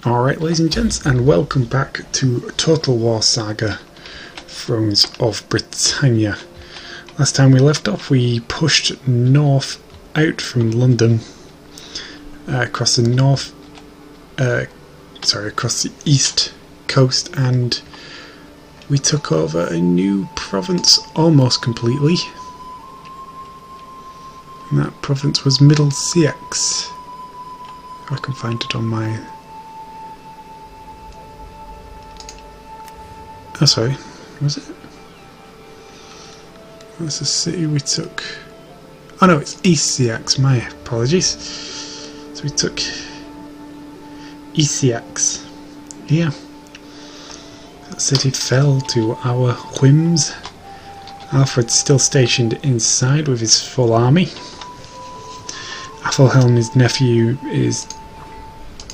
Alright, ladies and gents, and welcome back to Total War Saga, Thrones of Britannia. Last time we left off, we pushed north out from London, across the across the east coast, and we took over a new province almost completely. And that province was Middle Seaxe. I can find it on my... Oh, sorry, was it? That's the city we took. Oh no, it's East Seaxe, my apologies. So we took East Seaxe. Yeah. That city fell to our whims. Alfred's still stationed inside with his full army. Alfred, his nephew, is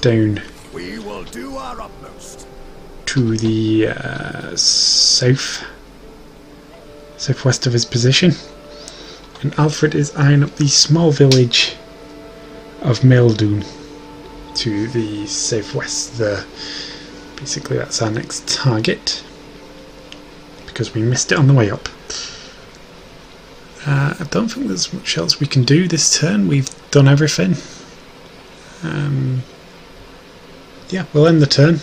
down. We will do our utmost. To the southwest of his position, and Alfred is eyeing up the small village of Meldun to the southwest there. Basically that's our next target because we missed it on the way up. I don't think there's much else we can do this turn. We've done everything. Yeah, we'll end the turn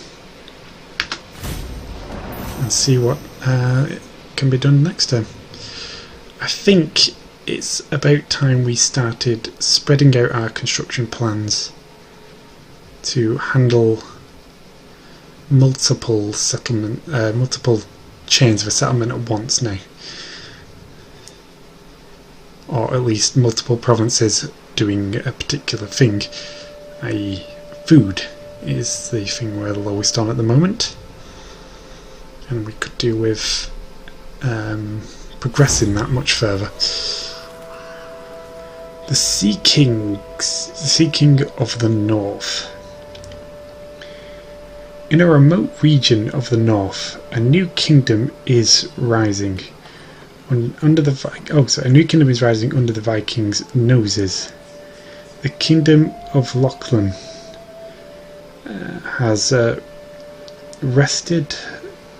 and see what can be done next time. I think it's about time we started spreading out our construction plans to handle multiple chains of a settlement at once now, or at least multiple provinces doing a particular thing. i.e. food is the thing we're lowest on at the moment. And we could do with progressing that much further. The Sea King of the North. In a remote region of the north, a new kingdom is rising. A new kingdom is rising under the Vikings' noses. The Kingdom of Lachlan has wrested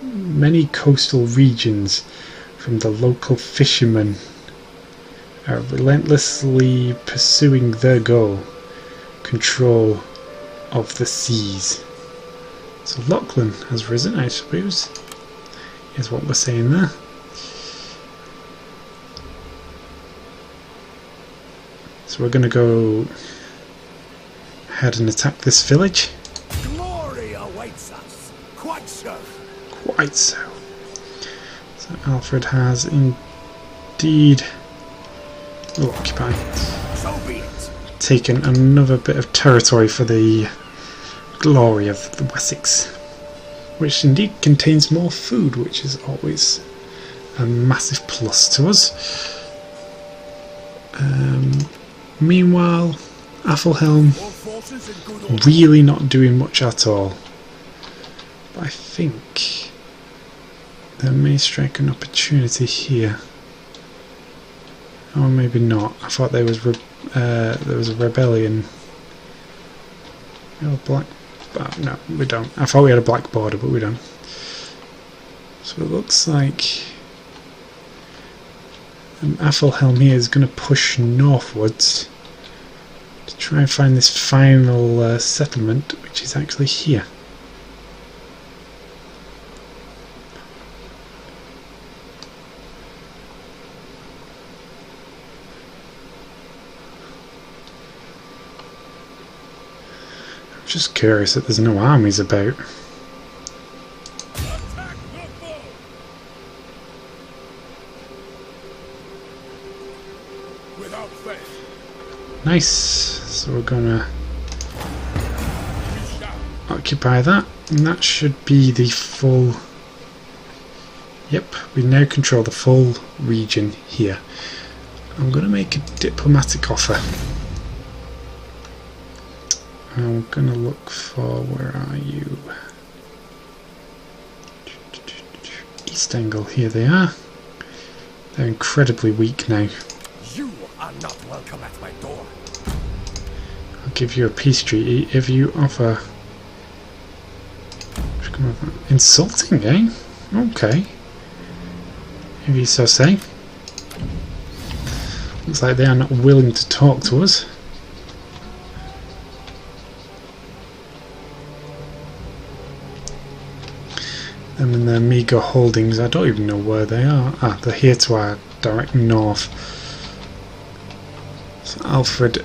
many coastal regions from the local fishermen, are relentlessly pursuing their goal, control of the seas. So Lachlan has risen, I suppose, is what we're saying there. So we're going to go ahead and attack this village. Glory awaits us. Quite so. Quite so. So Alfred has indeed occupy. So be it. Taken another bit of territory for the glory of the Wessex, which indeed contains more food, which is always a massive plus to us. Meanwhile, Athelhelm really not doing much at all. But I think there may strike an opportunity here. Or maybe not. I thought there was a rebellion. We have a black. No, we don't. I thought we had a black border, but we don't. So it looks like Athelhelm here is going to push northwards to try and find this final settlement, which is actually here. I'm just curious that there's no armies about. Nice, so we're gonna occupy that, and that should be the full. Yep, we now control the full region here. I'm gonna make a diplomatic offer. I'm gonna look for, where are you? East Engle, here they are. They're incredibly weak now. You are not welcome at my door. I'll give you a peace treaty if you offer Insulting, eh? Okay. If you so say. Looks like they are not willing to talk to us. Them and their meagre holdings, I don't even know where they are. Ah, they're here to our direct north. So Alfred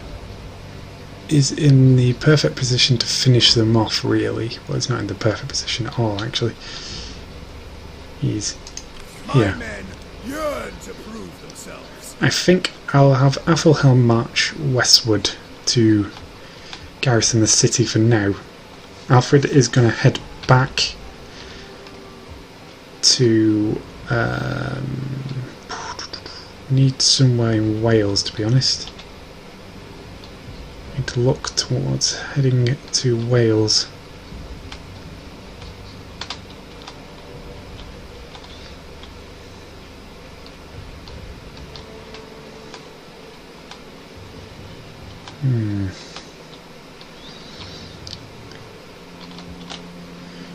is in the perfect position to finish them off, really. Well, he's not in the perfect position at all, actually. He's here. My men yearn to prove themselves. I think I'll have Athelhelm march westward to garrison the city for now. Alfred is going to head back to need somewhere in Wales, to be honest. Need to look towards heading to Wales.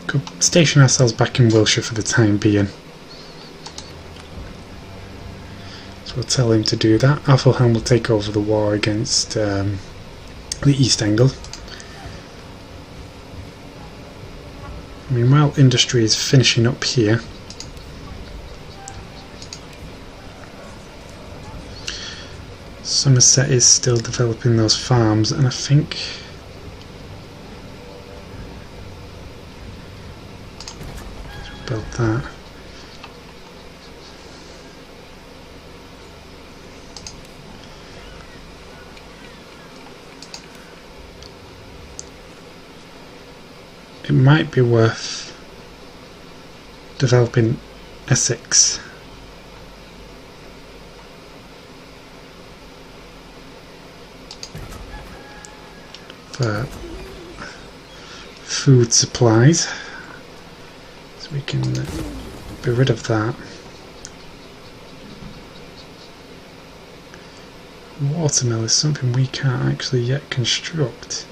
Could station ourselves back in Wiltshire for the time being. So we'll tell him to do that. Athelhelm will take over the war against the East Engle. Meanwhile, industry is finishing up here. Somerset is still developing those farms, and I think build that. It might be worth developing Essex. For food supplies, so we can be rid of that. Watermill is something we can't actually yet construct.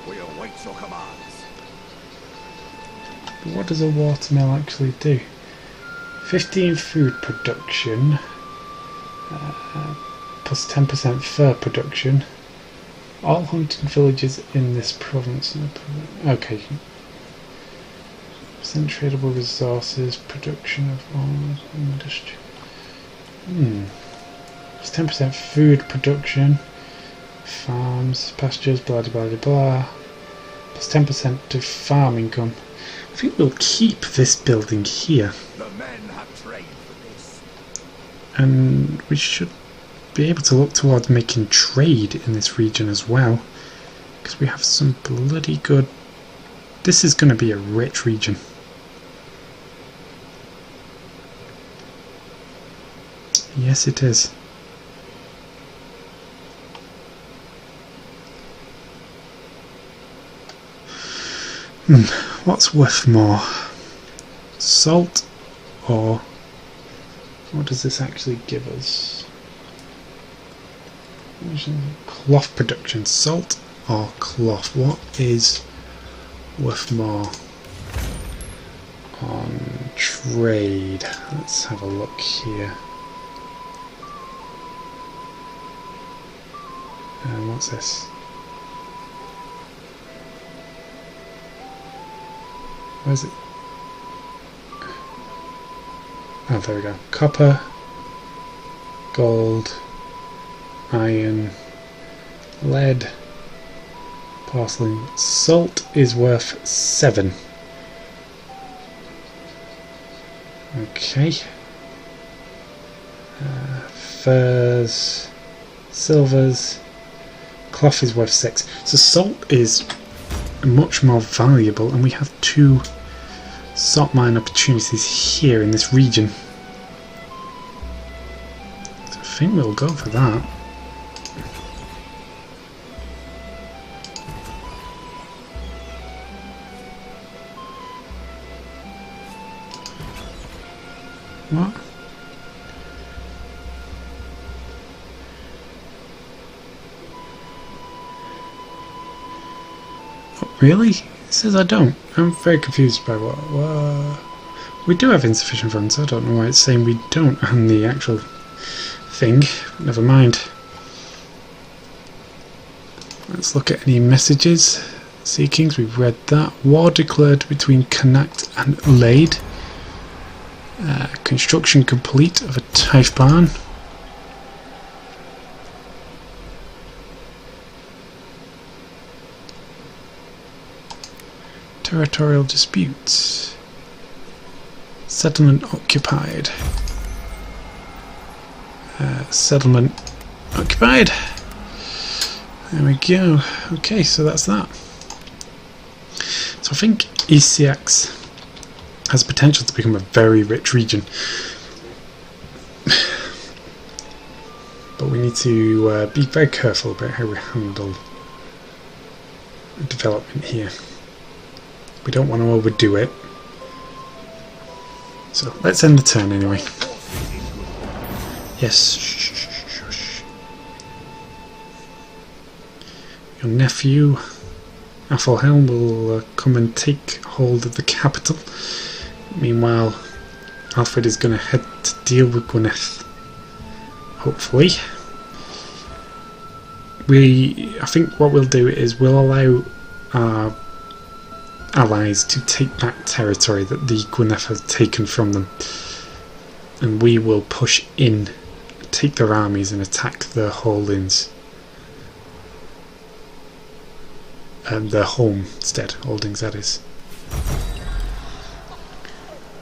We await your commands. But what does a watermill actually do? 15 food production, plus 10% fur production. All hunting villages in this province. Okay. Percent tradable resources, production of all industry. It's 10% food production, farms, pastures, blah blah blah blah. Plus 10% to farm income. I think we'll keep this building here. The men have trained for this. And we should be able to look towards making trade in this region as well, because we have some bloody good. This is going to be a rich region. Yes, it is. What's worth more? Salt, or what does this actually give us? Cloth production. Salt or cloth? What is worth more on trade? Let's have a look here. And what's this? Where's it? Oh, there we go. Copper, gold, iron, lead, porcelain. Salt is worth 7. Okay. Furs, silvers, cloth is worth 6. So salt is much more valuable, and we have 2 salt mine opportunities here in this region. So I think we'll go for that. What? Really? It says I don't. I'm very confused by what... We do have insufficient funds. I don't know why it's saying we don't on the actual thing. Never mind. Let's look at any messages. Sea Kings, we've read that. War declared between Connacht and Lade. Construction complete of a Tithe barn. Territorial disputes. Settlement occupied. Settlement occupied. There we go. Okay, so that's that. So I think East Seaxe has potential to become a very rich region. But we need to be very careful about how we handle development here. We don't want to overdo it. So let's end the turn anyway. Yes. Shh, shh, shh, shh. Your nephew Athelhelm will come and take hold of the capital. Meanwhile, Alfred is going to head to deal with Gwyneth. Hopefully. I think what we'll do is we'll allow our allies to take back territory that the Gwyneth has taken from them, and we will push in, take their armies and attack their holdings, their homestead holdings, that is.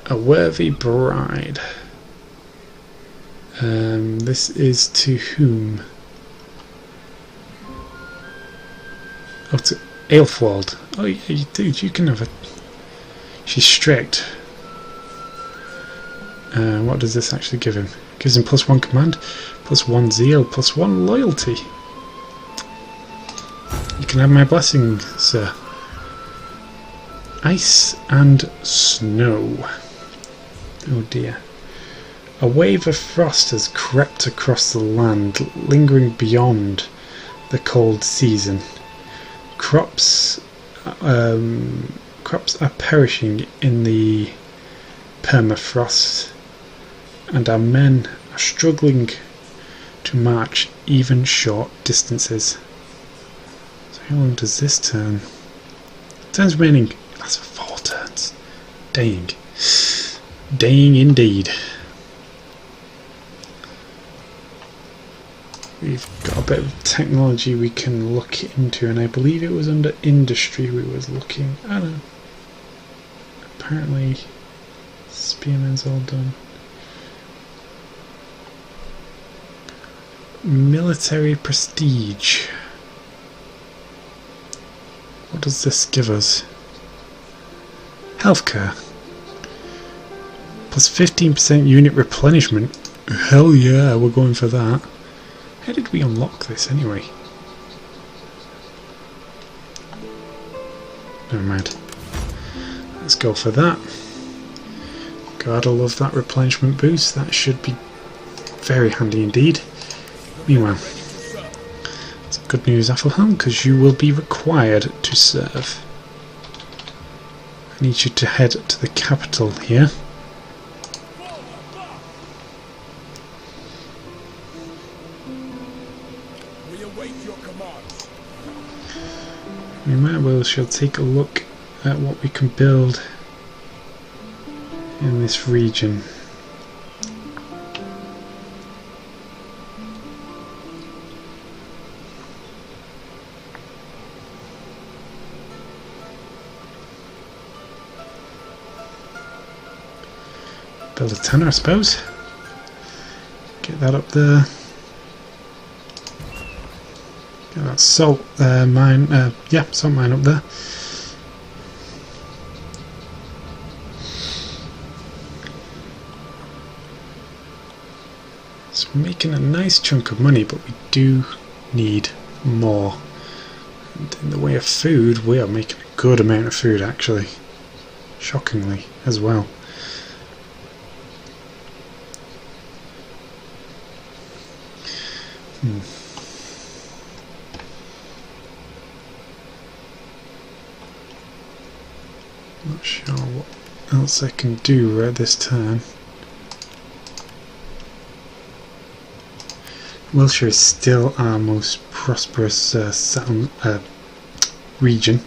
A worthy bride. This is to whom? Oh, to Alfred. Oh yeah, dude, you can have a... She's strict. What does this actually give him? Gives him +1 command, +1 zeal, +1 loyalty. You can have my blessing, sir. Ice and snow. Oh dear. A wave of frost has crept across the land, lingering beyond the cold season. Crops are perishing in the permafrost, and our men are struggling to march even short distances. So how long does this turn? Turns remaining. That's 4 turns. Dang. Dang indeed. We've got a bit of technology we can look into, and I believe it was under industry we was looking. I don't know. Apparently spearmen's all done. Military prestige. What does this give us? Healthcare. Plus 15% unit replenishment. Hell yeah, we're going for that. How did we unlock this anyway? Never mind. Let's go for that. God, I love that replenishment boost. That should be very handy indeed. Meanwhile, it's good news, Athelhelm, because you will be required to serve. I need you to head to the capital here. We might well shall take a look at what we can build in this region. Build a tanner, I suppose. Get that up there. Get that salt mine, yeah, salt mine up there. So we're making a nice chunk of money, but we do need more. And in the way of food, we are making a good amount of food actually. Shockingly as well. Not sure what else I can do right this turn. Wiltshire is still our most prosperous region,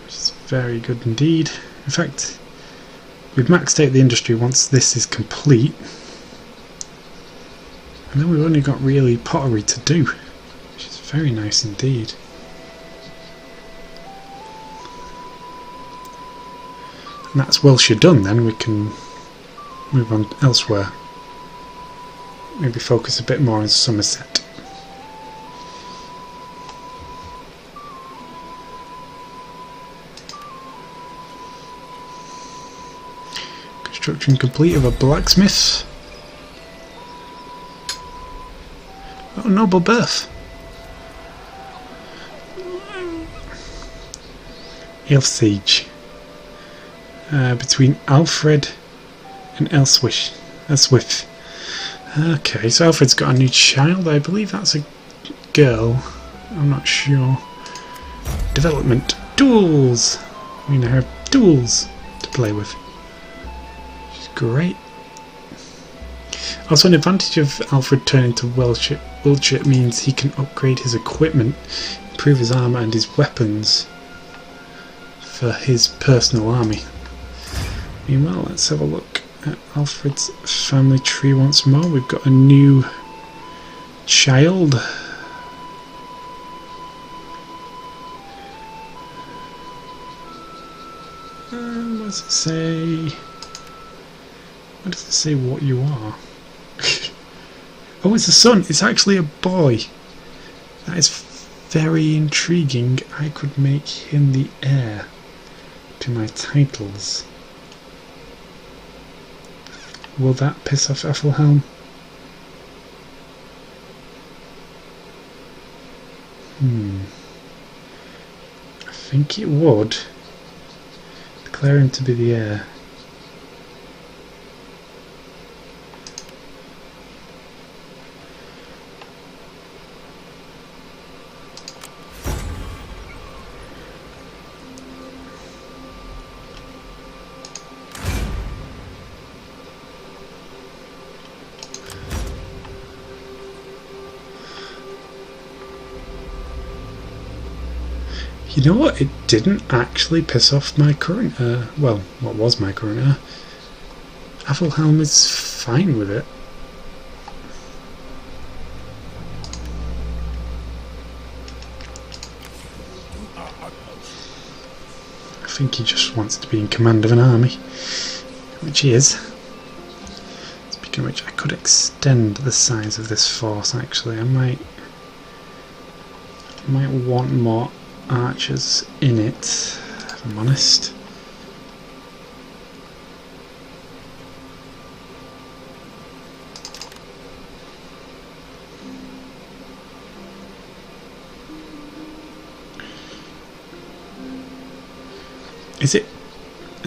which is very good indeed. In fact, we've maxed out the industry once this is complete, and then we've only got really pottery to do, which is very nice indeed. And that's Wiltshire done. Then we can move on elsewhere. Maybe focus a bit more on Somerset. Construction complete of a blacksmith. Oh, noble birth. Middle Seaxe. Between Alfred and Elswith. Okay, so Alfred's got a new child. I believe that's a girl. I'm not sure. Development. Tools! I mean, I have tools to play with. Which is great. Also, an advantage of Alfred turning to Wiltshire means he can upgrade his equipment, improve his armour and his weapons for his personal army. Meanwhile, let's have a look at Alfred's family tree once more. We've got a new child. What does it say? What does it say what you are? Oh, it's a son. It's actually a boy. That is very intriguing. I could make him the heir to my titles. Will that piss off Ethelhelm? I think it would. Declare him to be the heir. You know what? It didn't actually piss off my current well, what was my current heir. Ethelhelm is fine with it. I think he just wants to be in command of an army, which he is. Speaking of which, I could extend the size of this force actually. I might want more archers in it, if I'm honest. Is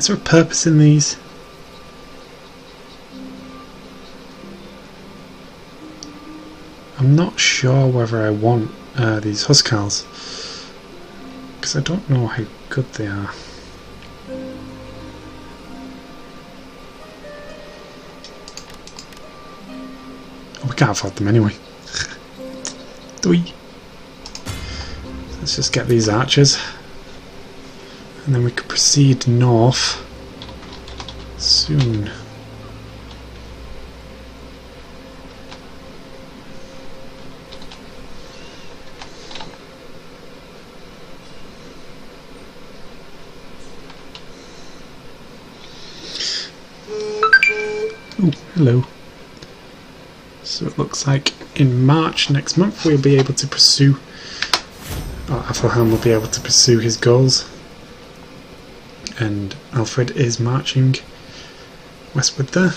there a purpose in these? I'm not sure whether I want these Huscarls, because I don't know how good they are. Oh, we can't afford them anyway. Do we? Let's just get these archers, and then we can proceed north soon. Oh, hello. So it looks like in March next month we'll be able to pursue, or Ethelhelm will be able to pursue his goals, and Alfred is marching westward there.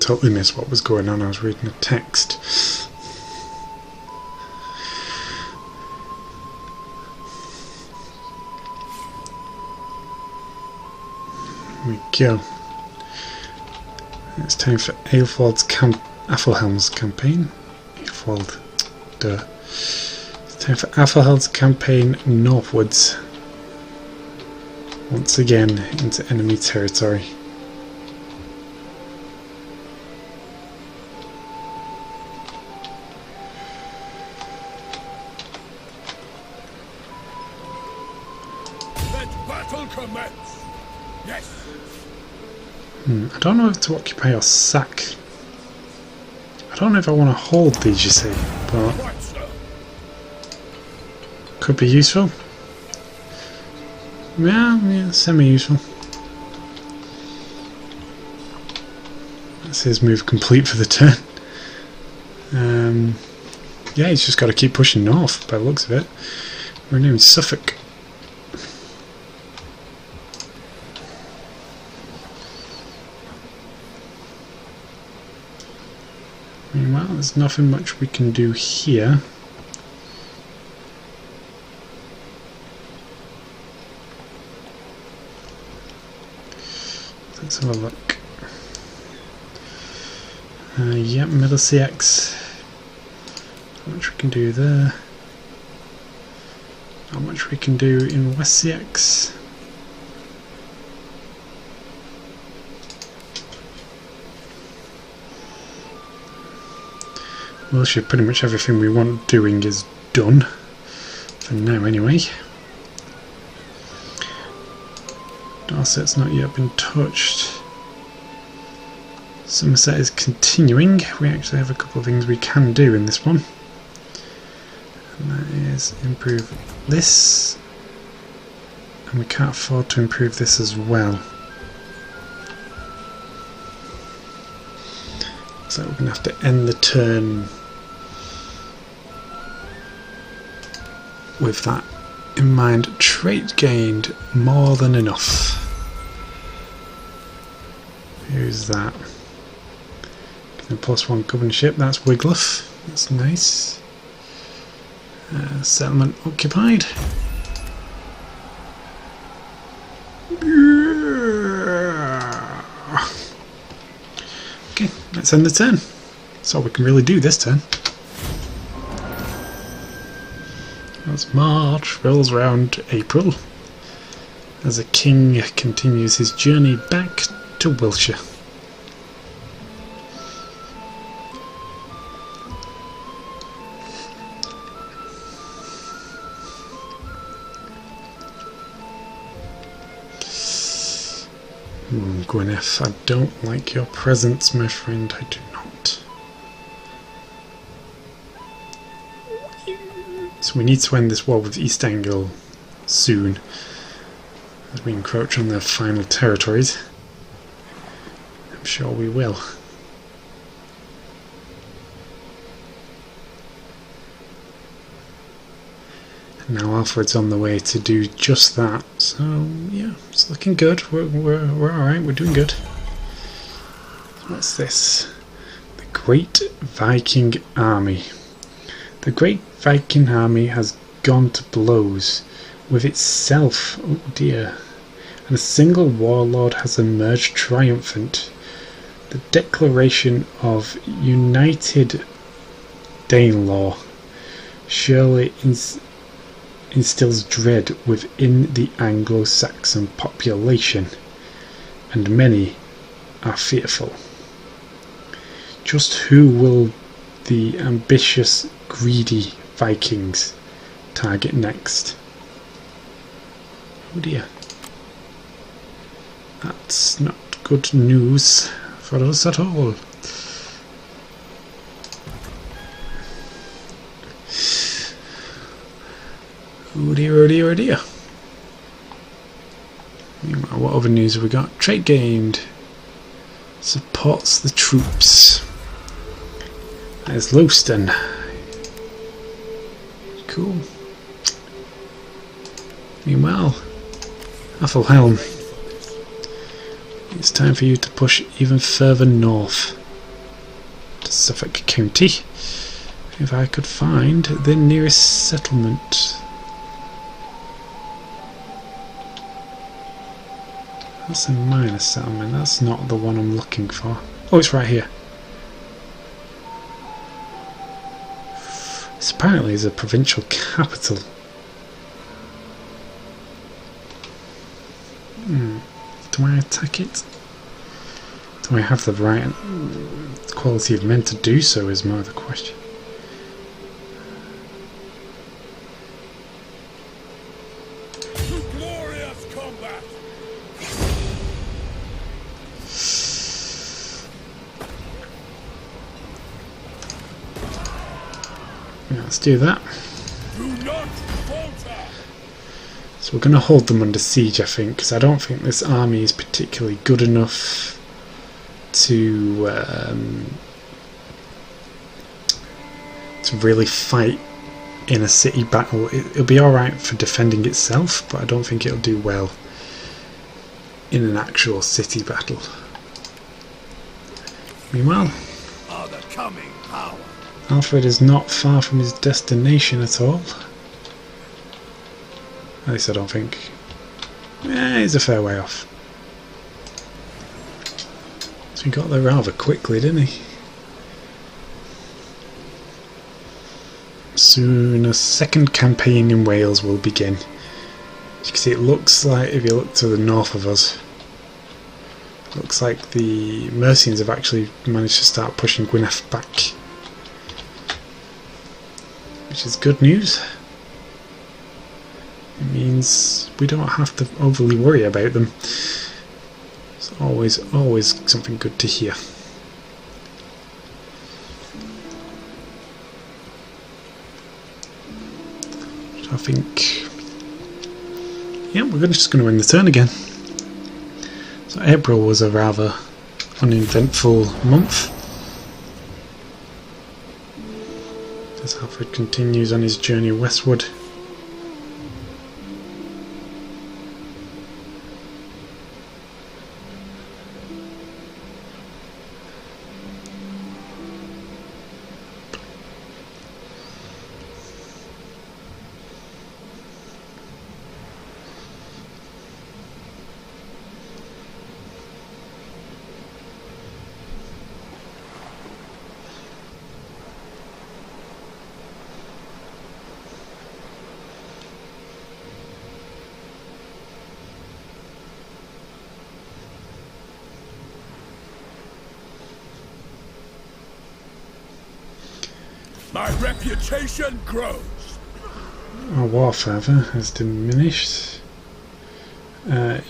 totally missed what was going on. I was reading a text. There we go. It's time for Aethelhelm's campaign. Aethelfold. Duh. It's time for Aethelheld's campaign northwards. Once again into enemy territory. Let battle commence. Yes. I don't know if to occupy or sack. I don't know if I want to hold these, you see, but could be useful. Yeah, semi-useful. That's his move complete for the turn. Yeah, he's just got to keep pushing north by the looks of it. We're now in Suffolk. Meanwhile, there's nothing much we can do here. Let's have a look. Yep, Middle Seaxe. Not much we can do there. Not much we can do in West Seaxe. Well, pretty much everything we want doing is done. For now, anyway. Dorset's not yet been touched. Somerset is continuing. We actually have a couple of things we can do in this one. And that is improve this. And we can't afford to improve this as well. So we're going to have to end the turn with that in mind. Trait gained, more than enough. Who's that? +1 governorship, that's Wiglaf. That's nice. Settlement occupied. Okay, let's end the turn. That's all we can really do this turn. As March rolls round April, as the king continues his journey back to Wiltshire. Gwyneth, I don't like your presence, my friend, I do not. So we need to end this war with East Engle soon, as we encroach on their final territories. I'm sure we will. And now Alfred's on the way to do just that. So yeah, it's looking good. We're alright, we're doing good. What's this? The Great Viking Army. The Great Viking Army has gone to blows with itself, oh dear, and a single warlord has emerged triumphant. The Declaration of United Danelaw surely instills dread within the Anglo-Saxon population, and many are fearful. Just who will the ambitious, greedy Vikings target next? Oh dear. That's not good news for us at all. Oh dear, oh dear, oh dear. Meanwhile, what other news have we got? Trait gained. Supports the troops. There's Leuston. Cool. Meanwhile, Athelhelm. It's time for you to push even further north. Suffolk County if I could find the nearest settlement. That's a minor settlement, that's not the one I'm looking for. Oh, it's right here. This apparently is a provincial capital. Do I attack it? Do I have the right quality of men to do so is more the question. Glorious combat. Yeah, let's do that. Do not falter. So we're going to hold them under siege, I think, because I don't think this army is particularly good enough to really fight in a city battle. It'll be alright for defending itself, but I don't think it'll do well in an actual city battle. Meanwhile, Alfred is not far from his destination at all. At least I don't think. He's a fair way off. So he got there rather quickly, didn't he? Soon a second campaign in Wales will begin. As you can see, it looks like, if you look to the north of us, it looks like the Mercians have actually managed to start pushing Gwynedd back, which is good news. It means we don't have to overly worry about them. It's always something good to hear. So I think, yeah, we're just going to end the turn again. So April was a rather uneventful month, as Alfred continues on his journey westward. My reputation grows. Our warfare has diminished.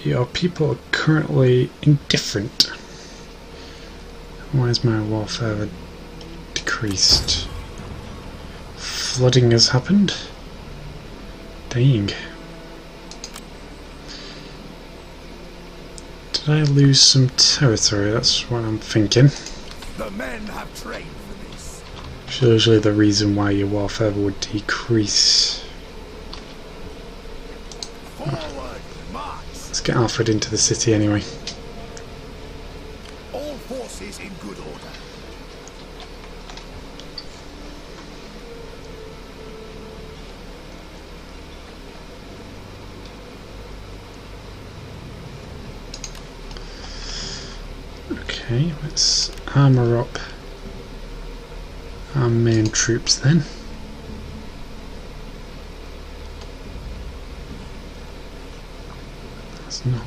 Your people are currently indifferent. Why is my warfare decreased? Flooding has happened? Dang. Did I lose some territory? That's what I'm thinking. The men have trained for this. Which is usually the reason why your warfare would decrease. Forward, march. Let's get Alfred into the city anyway. All forces in good order. Okay, let's armour up our main troops then. That's not.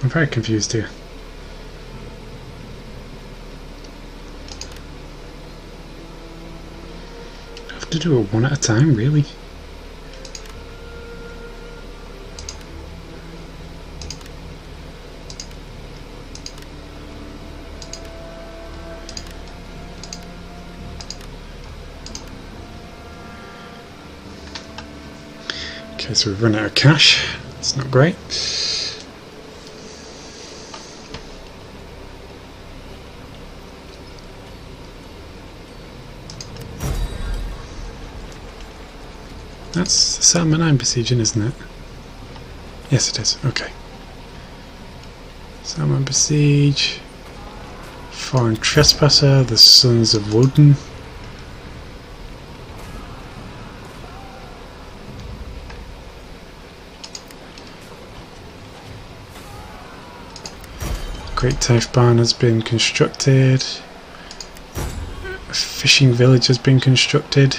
I'm very confused here. I have to do it one at a time, really. Okay, so we've run out of cash. That's not great. That's the settlement I'm besieging, isn't it? Yes, it is. Okay. Salmon Besiege. Foreign Trespasser, the Sons of Woden. Great Tithe Barn has been constructed. A fishing village has been constructed.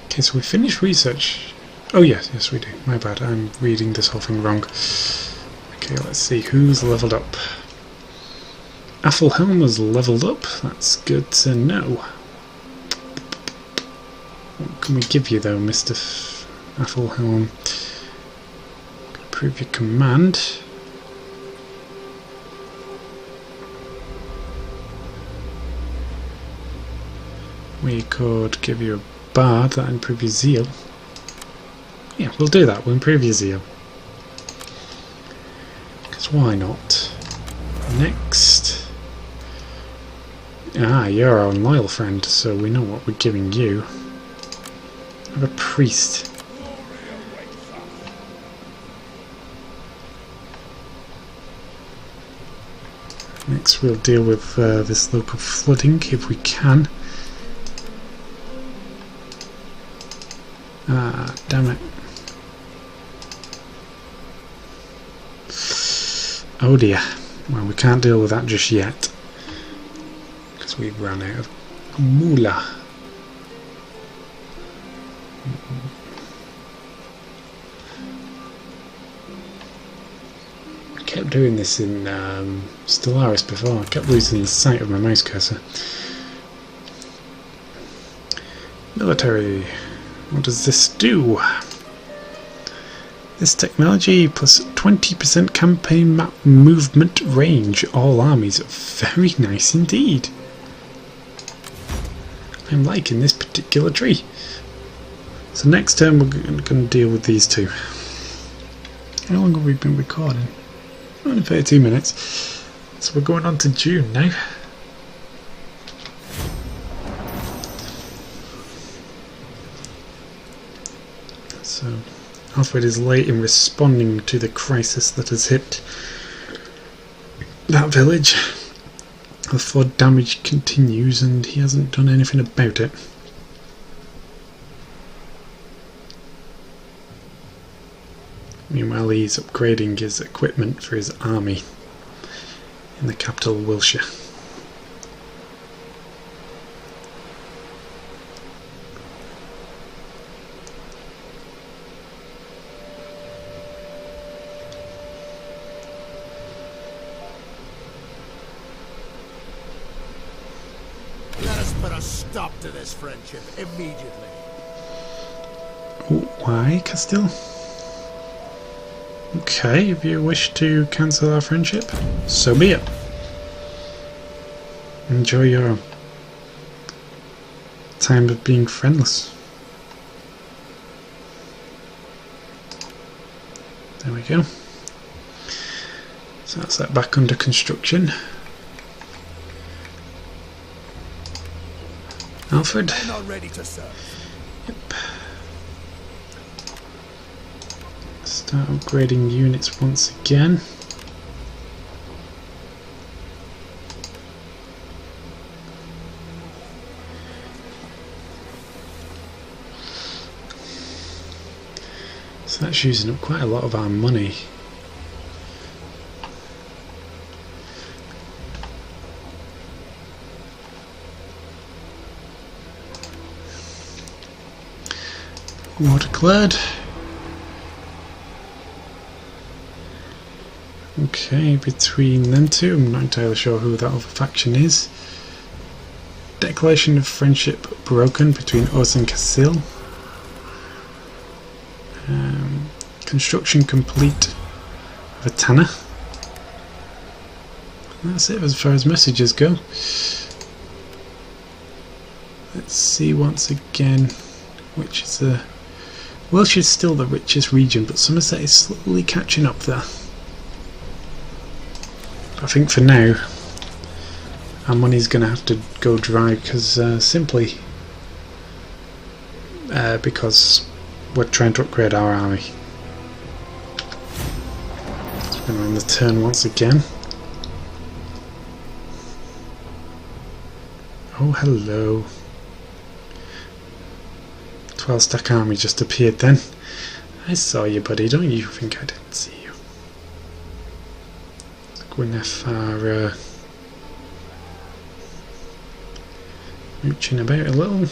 Okay, so we finished research. Oh yes, yes we do. My bad, I'm reading this whole thing wrong. Okay, let's see who's leveled up. Athelhelm has leveled up, that's good to know. What can we give you though, Mr. Athelhelm? Improve your command. We could give you a bard, that improve your zeal. Yeah, we'll do that, we'll improve your zeal. Because why not? Next. Ah, you're our loyal friend, so we know what we're giving you. Have a priest. Next we'll deal with this local flooding if we can. Ah, damn it. Oh dear. Well, we can't deal with that just yet. Because we've run out of moolah. I kept doing this in Stellaris before. I kept losing the sight of my mouse cursor. Military. What does this do? This technology plus 20% campaign map movement range. All armies. Very nice indeed. I'm liking this particular tree. So next turn we're going to deal with these two. How long have we been recording? Only 32 minutes. So we're going on to June now. So Alfred is late in responding to the crisis that has hit that village. The flood damage continues and he hasn't done anything about it. Meanwhile he's upgrading his equipment for his army in the capital Wiltshire. Let us put a stop to this friendship immediately. Why, Castile? Okay, if you wish to cancel our friendship, so be it. Enjoy your time of being friendless. There we go. So that's that back under construction. Alfred? They're not ready to serve. Yep. Start upgrading units once again. So that's using up quite a lot of our money. War declared. Okay, between them two, I'm not entirely sure who that other faction is. Declaration of friendship broken between us and Castile. Construction complete of a tanner. And that's it as far as messages go. Let's see once again which is the... Welsh is still the richest region, but Somerset is slowly catching up there. But I think for now our money's going to have to go dry because simply because we're trying to upgrade our army. And on the turn once again. Oh, hello. 12 stack army just appeared then. I saw you, buddy. Don't you think I didn't see you? Gwyneth are mooching about a little.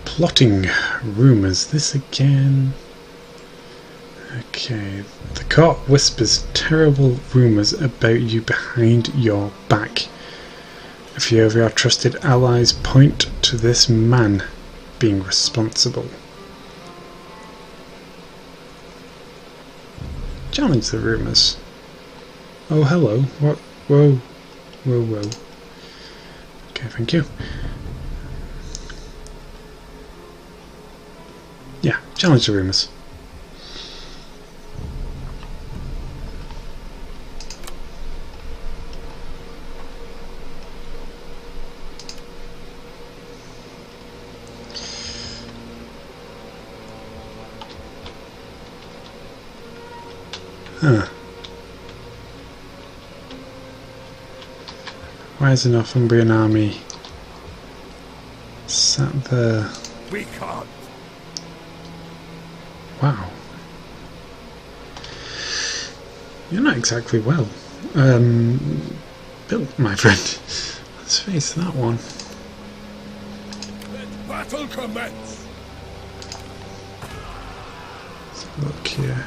Plotting rumours. This again. Okay. The court whispers terrible rumours about you behind your back. A few of your trusted allies point to this man being responsible. Challenge the rumours. Oh, hello. What? Whoa. Whoa, whoa. Okay, thank you. Yeah, challenge the rumours. Huh. Why is the Northumbrian army sat there? We can't. Wow. You're not exactly well built, my friend. Let's face that one. Let battle commence. Let's have a look here.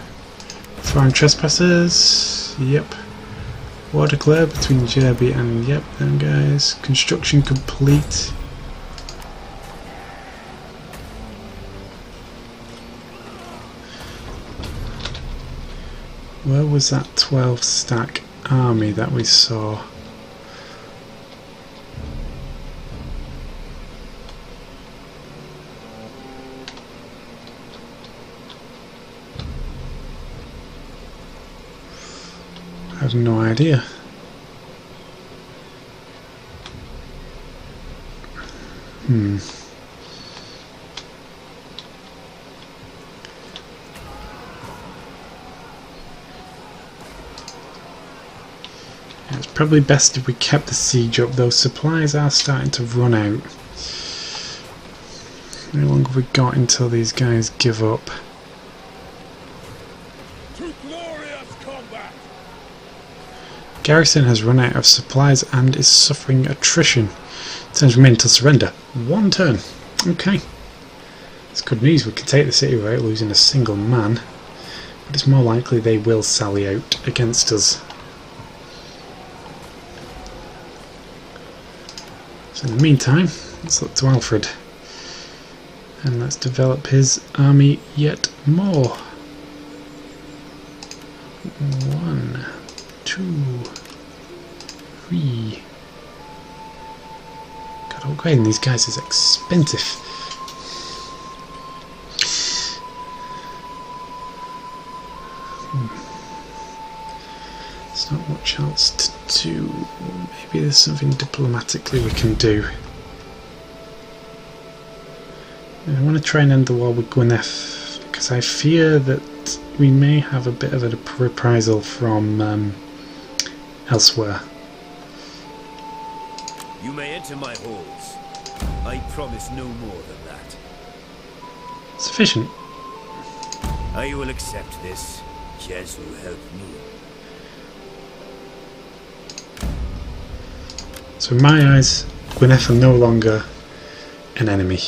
Foreign trespassers. Yep. War declared between Jerby and yep, them guys. Construction complete. Where was that 12 stack army that we saw? I have no idea. It's probably best if we kept the siege up. Those supplies are starting to run out. How long have we got until these guys give up? To glorious combat. Garrison has run out of supplies and is suffering attrition. Turns remain to surrender. 1 turn. Okay. It's good news. We can take the city without losing a single man. But it's more likely they will sally out against us. So in the meantime, let's look to Alfred. And let's develop his army yet more. 1, 2, 3. God, upgrading these guys is expensive. There's not much else to do. Maybe there's something diplomatically we can do. I want to try and end the war with Gwyneth because I fear that we may have a bit of a reprisal from elsewhere. You may enter my halls. I promise no more than that. Sufficient. I will accept this. Yes, you help me. So in my eyes, Gwyneth are no longer an enemy.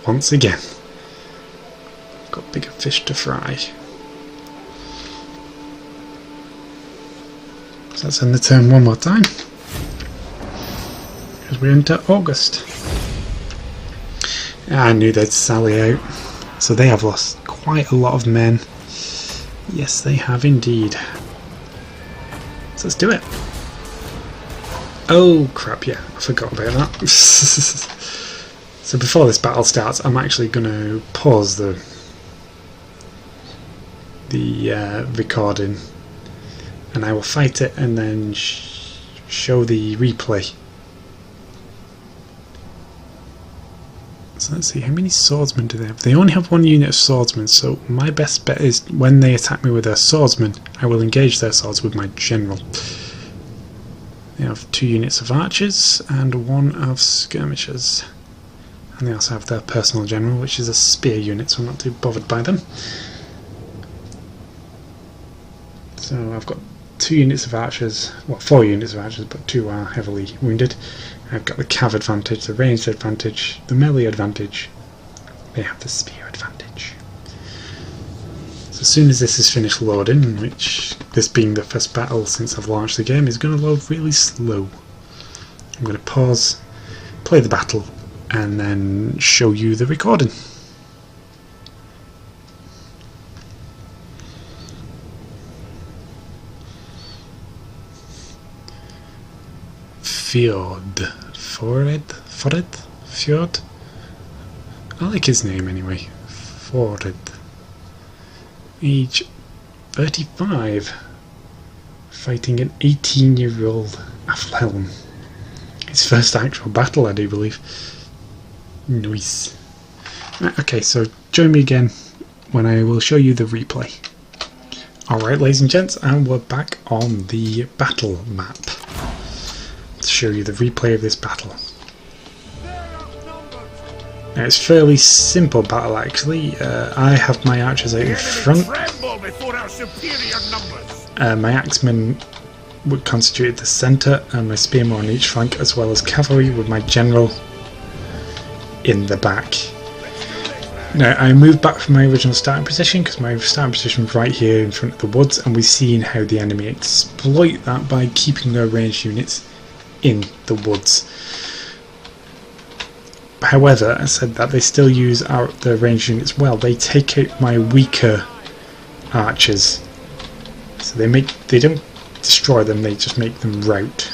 Once again. got bigger fish to fry. So let's end the turn one more time. As we enter August. I knew they'd sally out. So they have lost quite a lot of men. Yes, they have indeed. So let's do it. Oh crap, yeah, I forgot about that. So before this battle starts, I'm actually going to pause the recording, and I will fight it and then show the replay. So let's see, how many swordsmen do they have? They only have one unit of swordsmen, so my best bet is when they attack me with their swordsmen, I will engage their swords with my general. They have 2 units of archers and 1 of skirmishers. And they also have their personal general, which is a spear unit, so I'm not too bothered by them. So I've got 2 units of archers, well 4 units of archers, but 2 are heavily wounded. I've got the cav advantage, the ranged advantage, the melee advantage. They have the spear advantage. So as soon as this is finished loading, which this being the first battle since I've launched the game, is going to load really slow. I'm going to pause, play the battle, and then show you the recording. Fjord. I like his name anyway. Fjord. Age 35. Fighting an 18-year-old Alfred. His first actual battle, I do believe. Nice. Okay, so join me again when I will show you the replay. Alright, ladies and gents, and we're back on the battle map to show you the replay of this battle. Now, it's a fairly simple battle actually. I have my archers out in front. My axemen would constitute the centre and my spearmen on each flank, as well as cavalry with my general in the back. Now I moved back from my original starting position because my starting position was right here in front of the woods, and we've seen how the enemy exploit that by keeping their ranged units in the woods. However, I said that they still use the ranged units well. They take out my weaker archers, so they don't destroy them, they just make them rout.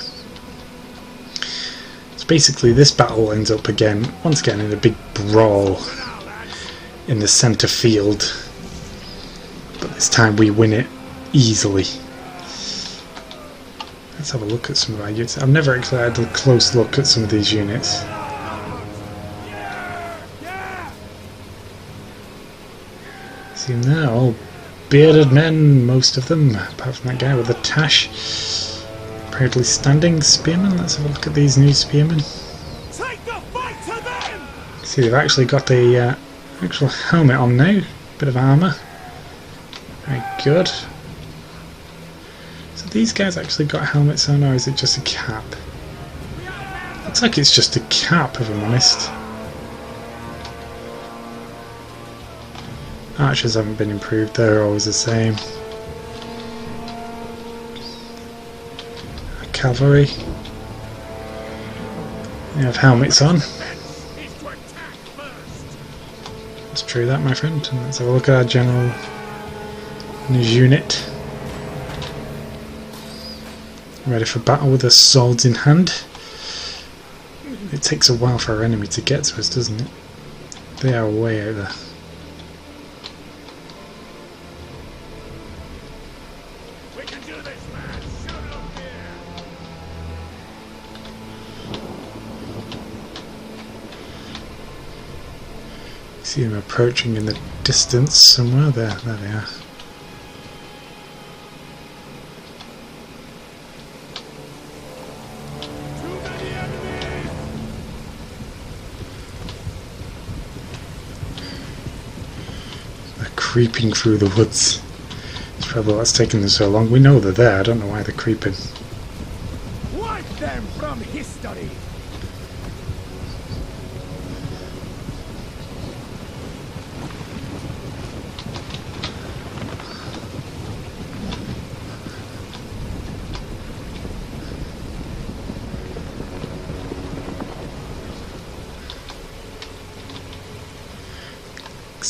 So basically this battle ends up once again in a big brawl in the centre field, but this time we win it easily. Let's have a look at some of our units. I've never actually had a close look at some of these units. See them there, all bearded men, most of them, apart from that guy with the tash. Proudly standing spearmen. Let's have a look at these new spearmen. Take the fight to them! See, they've actually got a actual helmet on now, bit of armour. Very good. So these guys actually got helmets on, or is it just a cap? Looks like it's just a cap, if I'm honest. Archers haven't been improved, they're always the same. Cavalry. They have helmets on. Let's true that, my friend. And let's have a look at our general and his unit. Ready for battle with their swords in hand. It takes a while for our enemy to get to us, doesn't it? They are way out there. See them approaching in the distance somewhere. There they are. They're creeping through the woods. It's probably what's taking them so long. We know they're there, I don't know why they're creeping. Wipe them from history!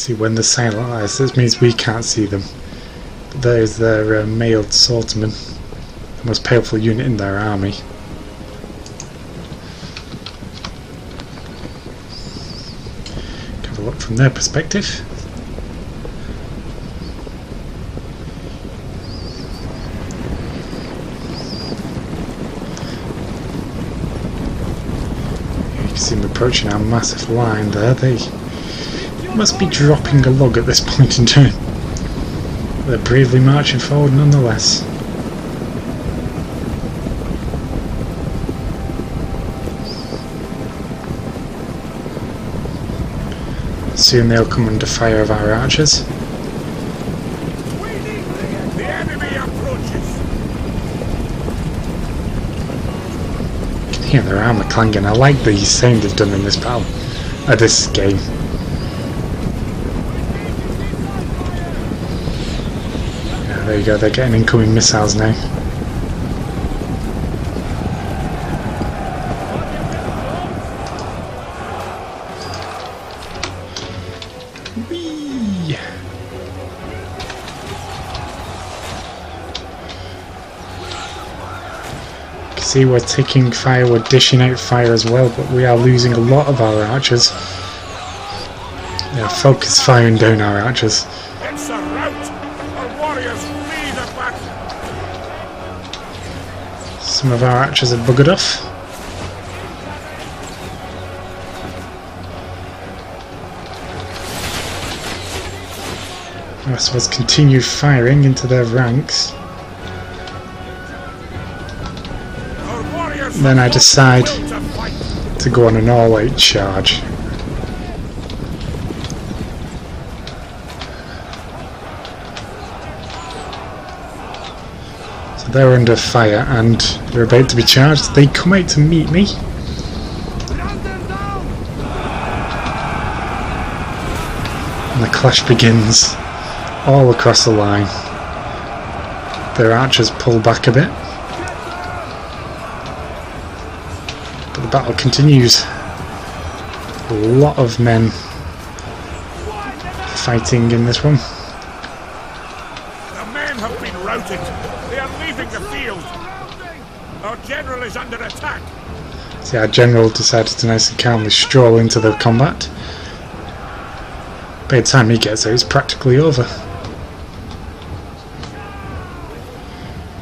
See, when they're silent, this means we can't see them. But there is their mailed swordsman, the most powerful unit in their army. Have a look from their perspective. You can see them approaching our massive line there. They must be dropping a log at this point in time. They're bravely marching forward nonetheless. Soon they'll come under fire of our archers. The enemy approaches. You can hear their armour clanging. I like the sound they've done in this battle, this game. Yeah, there you go. They're getting incoming missiles now. See, we're taking fire, we're dishing out fire as well, but we are losing a lot of our archers. They're focus firing down our archers. It's a rout. Our warriors flee the battle. Some of our archers have buggered off. The rest of us continue firing into their ranks. Then I decide to go on an all-out charge. So they're under fire and they're about to be charged. They come out to meet me. And the clash begins all across the line. Their archers pull back a bit. The battle continues. A lot of men fighting in this one. The men have been routed. They are leaving the field. Our general is under attack. See, our general decided to nice and calmly stroll into the combat. By the time he gets there, it's practically over.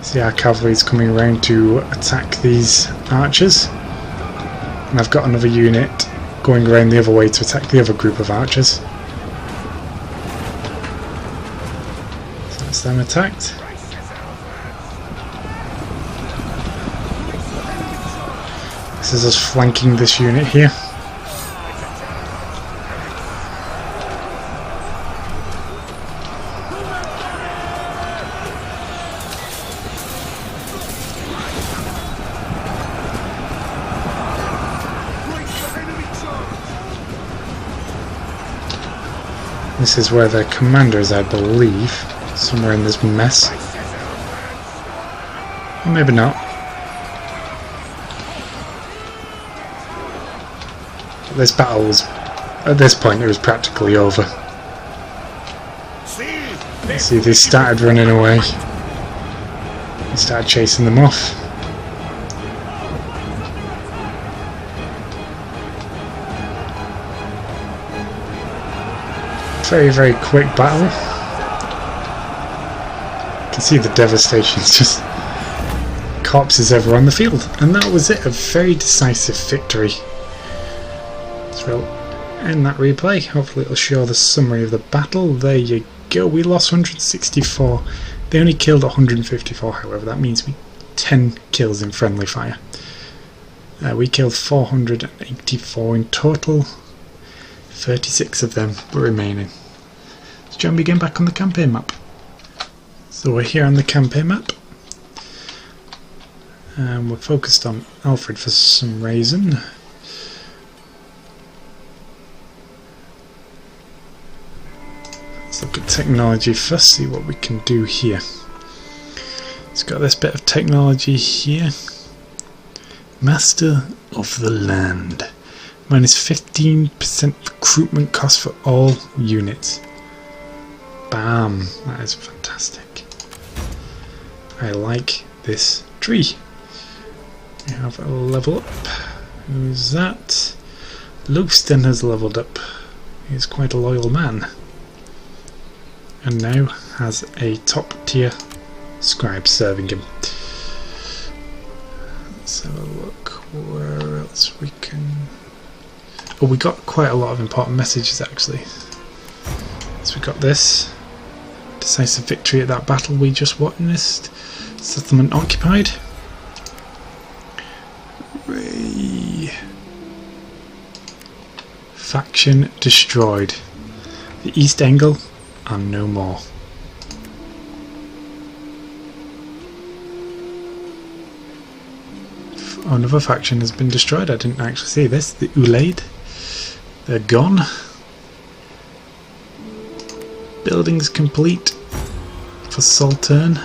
See, our cavalry's coming around to attack these archers. And I've got another unit going around the other way to attack the other group of archers. So that's them attacked. This is us flanking this unit here. This is where their commander is, I believe, somewhere in this mess. Or maybe not. This battle was, at this point, it was practically over. See, they started running away. They started chasing them off. Very, very quick battle. You can see the devastation. It's just corpses everywhere on the field. And that was it. A very decisive victory. So we'll end that replay. Hopefully it'll show the summary of the battle. There you go. We lost 164. They only killed 154, however. That means we 10 kills in friendly fire. We killed 484 in total. 36 of them were remaining. Let's join me again back on the campaign map. So we're here on the campaign map. And we're focused on Alfred for some reason. Let's look at technology first, see what we can do here. It's got this bit of technology here. Master of the land. Minus 15% recruitment cost for all units. Bam! That is fantastic. I like this tree. We have a level up. Who's that? Louston has leveled up. He's quite a loyal man. And now has a top tier scribe serving him. Let's have a look where else we can... Oh, we got quite a lot of important messages actually. So we got this. Decisive victory at that battle we just witnessed. Settlement occupied. Hooray. Faction destroyed. The East Engle are no more. Another faction has been destroyed. I didn't actually see this. The Ulaid. They're gone. Buildings complete for Sultan.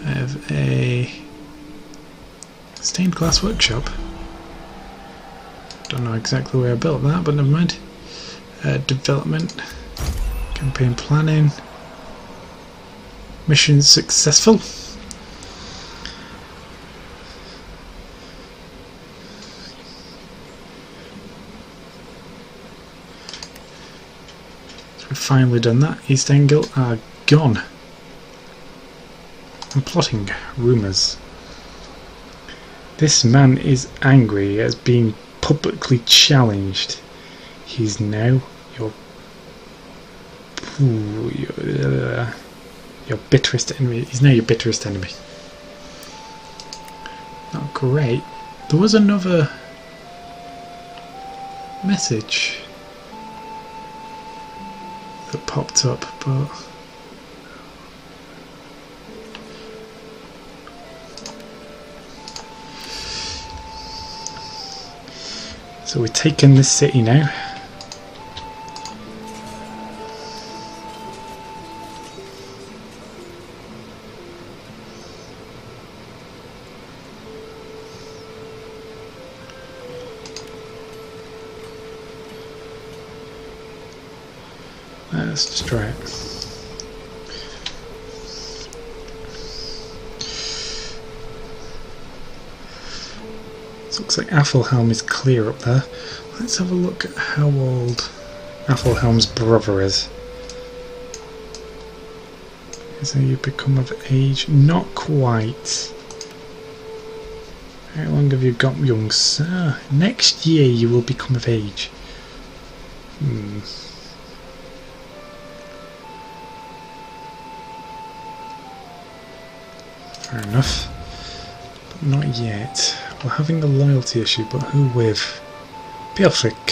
I have a stained glass workshop. Don't know exactly where I built that, but never mind. Development, campaign planning, mission successful. So we've finally done that. East Engle are gone. I'm plotting rumours. This man is angry as being publicly challenged. He's now your bitterest enemy. He's now your bitterest enemy. Not great. There was another message that popped up, but so we're taking this city now. Let's destroy it. Looks like Athelhelm is clear up there. Let's have a look at how old Athelhelm's brother is. Is he become of age? Not quite. How long have you got, young sir? Next year you will become of age. Fair enough. But not yet. We're having the loyalty issue, but who with? Belfric.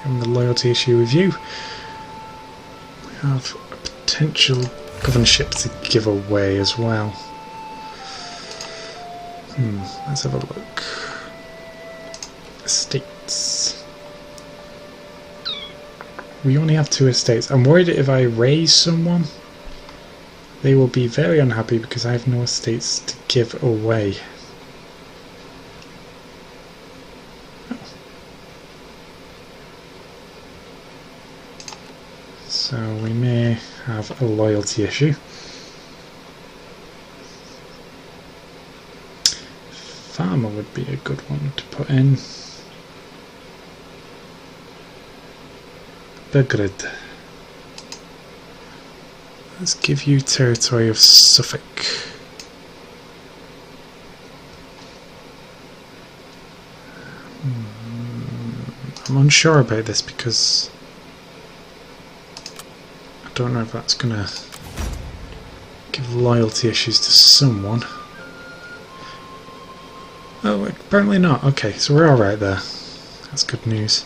Having the loyalty issue with you. We have a potential governorship to give away as well. Let's have a look. Estates. We only have 2 estates. I'm worried if I raise someone, they will be very unhappy because I have no estates to give away. So we may have a loyalty issue. Farmer would be a good one to put in. Belgrade. Let's give you territory of Suffolk. I'm unsure about this because I don't know if that's going to give loyalty issues to someone. Oh, apparently not. Okay, so we're alright there. That's good news.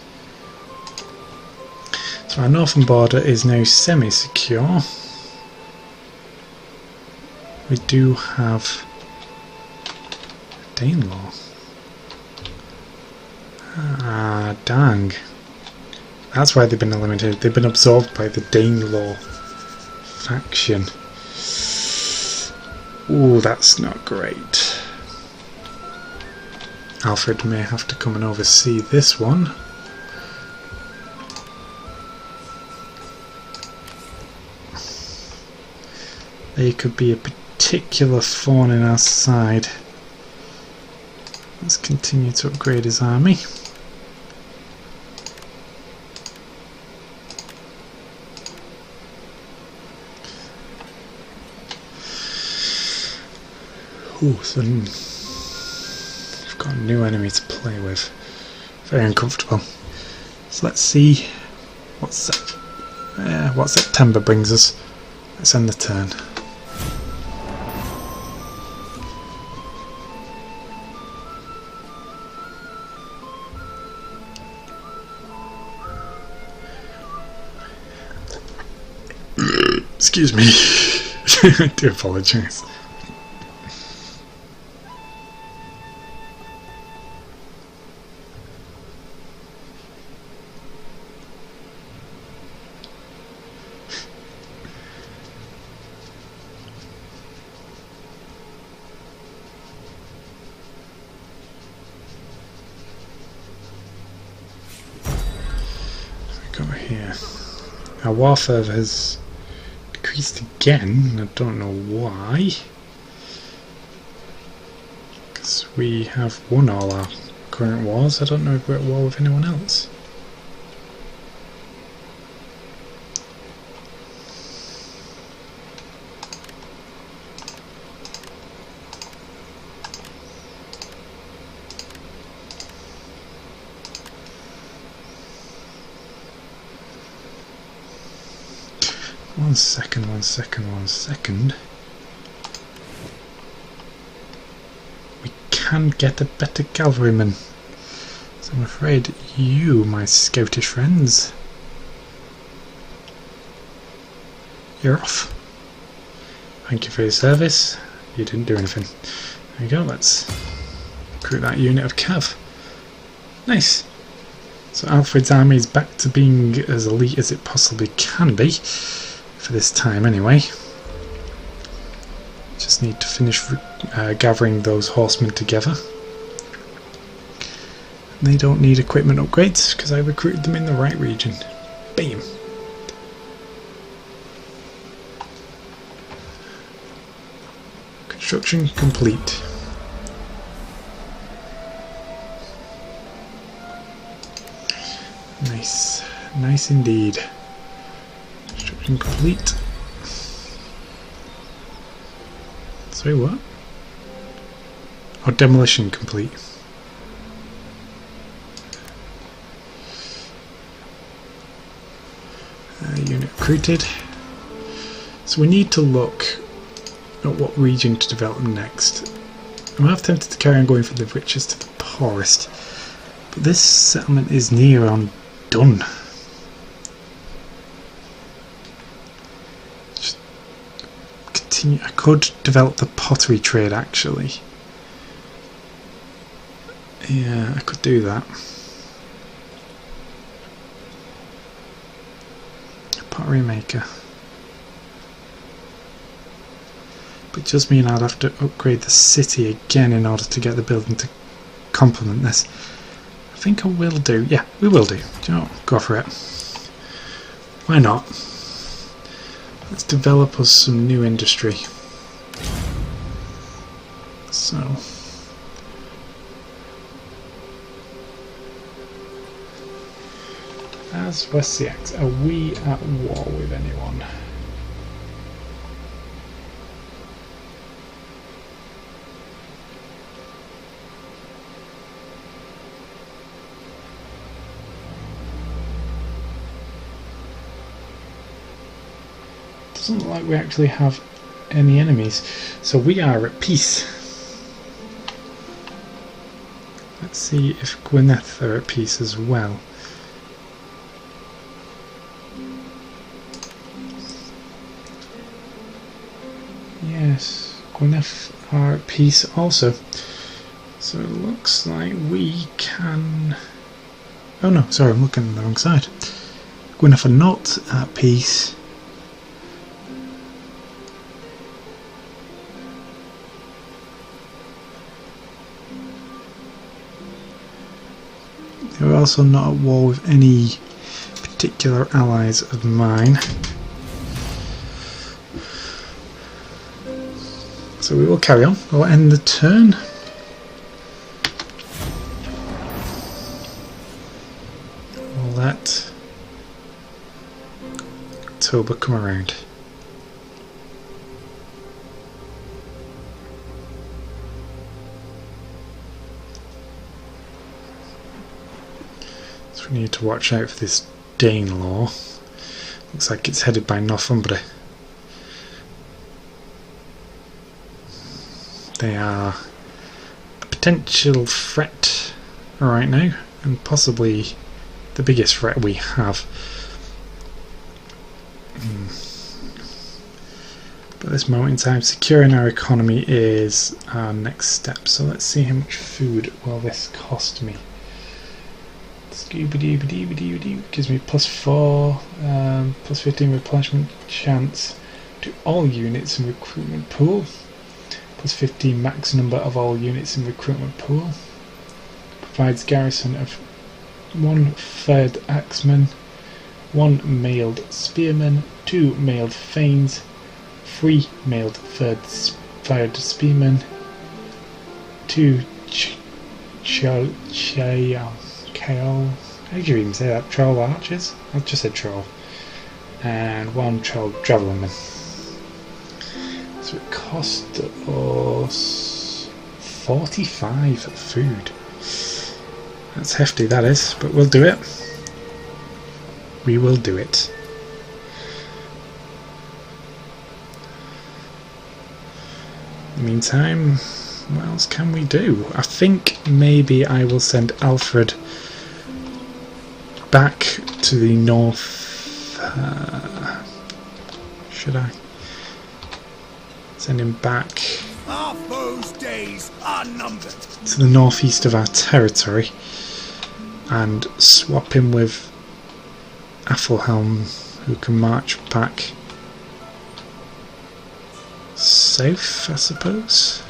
So our northern border is now semi-secure. We do have Danelaw. Ah, dang. That's why they've been eliminated. They've been absorbed by the Danelaw faction. Ooh, that's not great. Alfred may have to come and oversee this one. There could be a particular thorn in our side. Let's continue to upgrade his army. Ooh, so we've got a new enemy to play with. Very uncomfortable. So let's see what September brings us. Let's end the turn. Excuse me. I do apologise. Go here. Our warfare has decreased again. I don't know why. Because we have won all our current wars. I don't know if we're at war with anyone else. One second. We can get a better cavalryman. So I'm afraid you, my scoutish friends, you're off. Thank you for your service. You didn't do anything. There you go, let's recruit that unit of cav. Nice. So Alfred's army is back to being as elite as it possibly can be. For this time anyway. Just need to finish gathering those horsemen together. They don't need equipment upgrades because I recruited them in the right region. Bam! Construction complete. Nice. Nice indeed. Complete. Sorry, what? Oh, demolition complete. Unit recruited. So we need to look at what region to develop next. I'm half tempted to carry on going from the richest to the poorest, but this settlement is near on done. I could develop the pottery trade actually. Yeah, I could do that. A pottery maker. But it does mean I'd have to upgrade the city again in order to get the building to complement this. I think I will do. Yeah, we will do. Do you know what? Go for it. Why not? Let's develop us some new industry. So, as West Seaxe, are we at war with anyone? Doesn't look like we actually have any enemies, so we are at peace. Let's see if Gwynedd are at peace as well. Yes, Gwynedd are at peace also. So it looks like we can... Oh no, sorry, I'm looking on the wrong side. Gwynedd are not at peace. They were also not at war with any particular allies of mine. So we will carry on. We'll end the turn. We'll let October come around. So we need to watch out for this Danelaw. Looks like it's headed by Northumbria. They are a potential threat right now, and possibly the biggest threat we have. But at this moment in time, securing our economy is our next step. So let's see how much food will this cost me. Scooby-Dooby-Dooby-Dooby-Doo gives me +4, +15 replenishment chance to all units in recruitment pool. +15 max number of all units in recruitment pool. Provides garrison of 1 third axeman, 1 mailed spearman, 2 mailed thanes, 3 mailed third spearmen, 2 how do you even say that? Troll archers? I just said troll. And 1 troll javelinman. So it cost us 45 food. That's hefty, that is, but we'll do it. We will do it. In the meantime, what else can we do? I think maybe I will send Alfred back to the north. Should I? Send him back Our foes' days are numbered. to the northeast of our territory and swap him with Athelhelm, who can march back south, I suppose.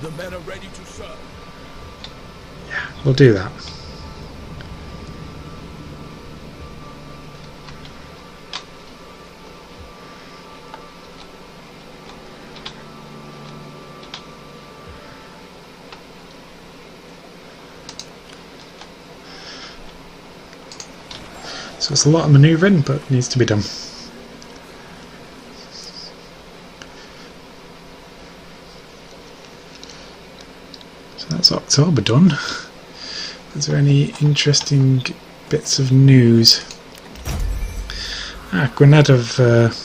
The men are ready to serve. Yeah, we'll do that. So it's a lot of manoeuvring, but it needs to be done. So that's October done. Is there any interesting bits of news? Grenada have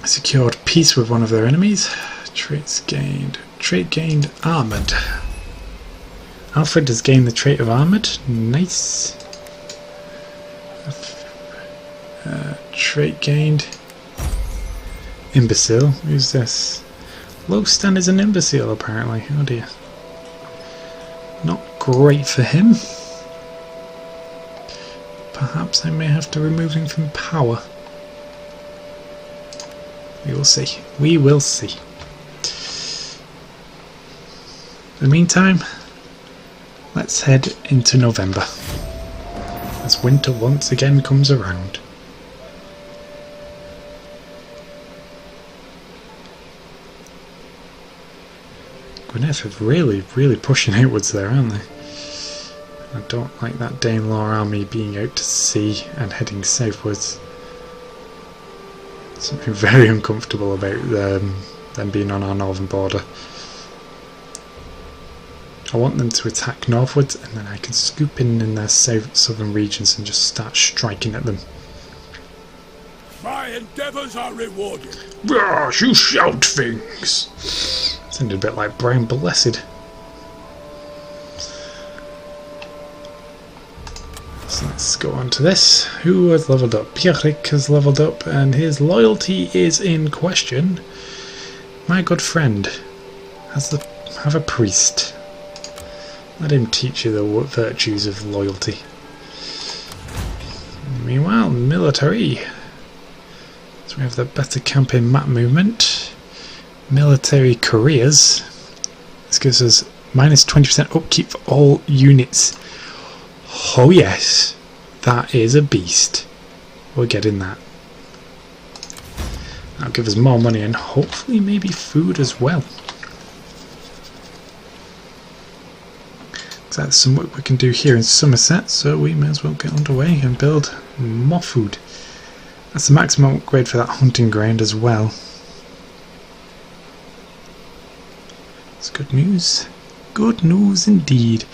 secured peace with one of their enemies. Traits gained. Trait gained armoured. Alfred has gained the trait of armoured. Nice. Trait gained. Imbecile. Who's this? Lowstan is an imbecile apparently. Oh dear. Not great for him. Perhaps I may have to remove him from power. We will see. We will see. In the meantime, let's head into November, as winter once again comes around. Gwynedd are really pushing outwards there, aren't they? I don't like that Danelaw army being out to sea and heading southwards. Something very uncomfortable about them being on our northern border. I want them to attack northwards, and then I can scoop in their southern regions and just start striking at them. My endeavours are rewarded. Gosh, you shout things! Sounded a bit like Brian Blessed. So let's go on to this. Who has leveled up? Pierrick has leveled up, and his loyalty is in question. My good friend have a priest. Let him teach you the virtues of loyalty. Meanwhile, military. So we have the better campaign map movement, military careers. This gives us minus 20% upkeep for all units. Oh yes, that is a beast. We're getting that. That'll give us more money and hopefully maybe food as well. That's something we can do here in Somerset, so we may as well get underway and build more food. That's the maximum upgrade for that hunting ground as well. It's good news. Good news indeed.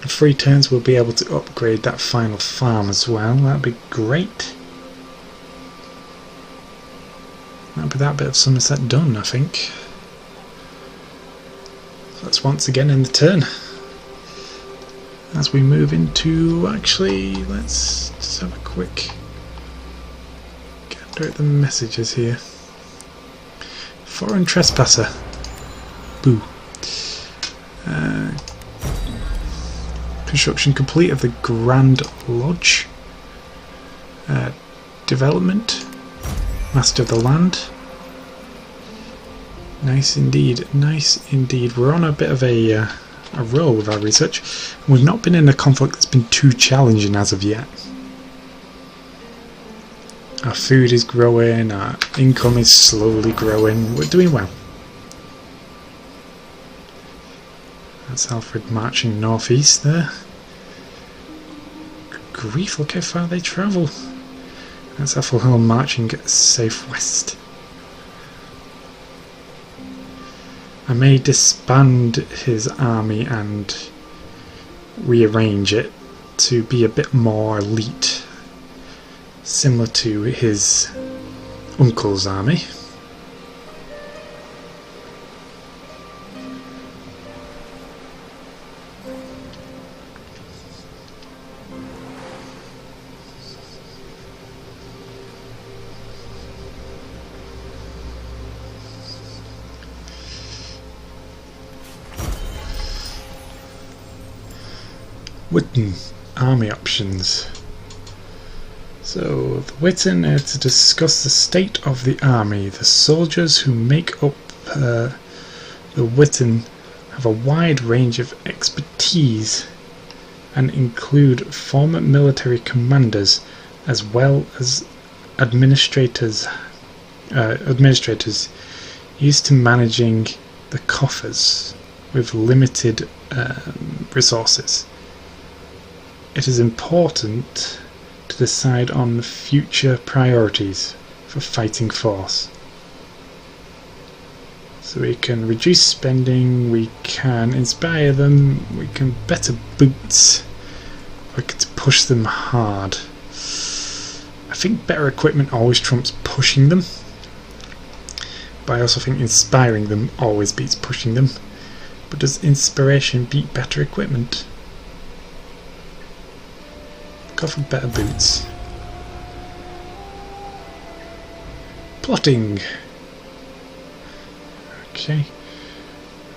In 3 turns we'll be able to upgrade that final farm as well. That'd be great. That'll be that bit of Somerset done, I think. So that's once again in the turn. As we move into, actually, let's just have a quick gander at the messages here. Foreign trespasser. Boo. Construction complete of the Grand Lodge. Development. Master of the land. Nice indeed, nice indeed. We're on a bit of a roll with our research. We've not been in a conflict that's been too challenging as of yet. Our food is growing, our income is slowly growing. We're doing well. That's Alfred marching northeast there. Good grief, look how far they travel. That's Ethelhelm marching southwest. I may disband his army and rearrange it to be a bit more elite, similar to his uncle's army. Witten army options. So the Witten are to discuss the state of the army. The soldiers who make up the Witten have a wide range of expertise and include former military commanders as well as administrators used to managing the coffers with limited resources. It is important to decide on future priorities for fighting force. So we can reduce spending, we can inspire them, we can better boots, we can push them hard. I think better equipment always trumps pushing them, but I also think inspiring them always beats pushing them. But does inspiration beat better equipment? Go for better boots. Plotting. Okay.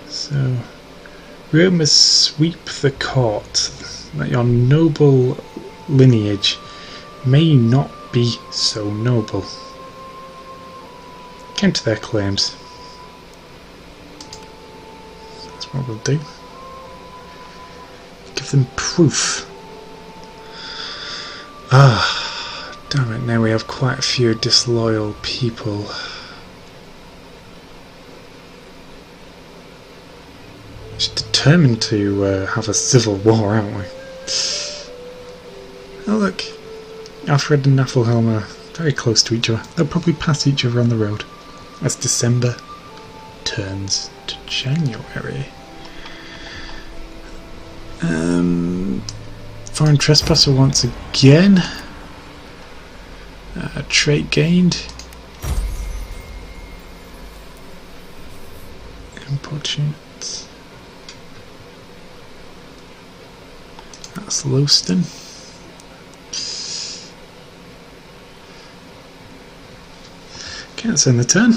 So rumours sweep the court that your noble lineage may not be so noble. Counter their claims. That's what we'll do. Give them proof. Ah, damn it, now we have quite a few disloyal people. Just determined to have a civil war, aren't we? Oh look, Alfred and Ethelhelm are very close to each other. They'll probably pass each other on the road as December turns to January. Foreign trespasser once again. Trait gained. Importunate. That's Lowston. Okay, that's in the turn.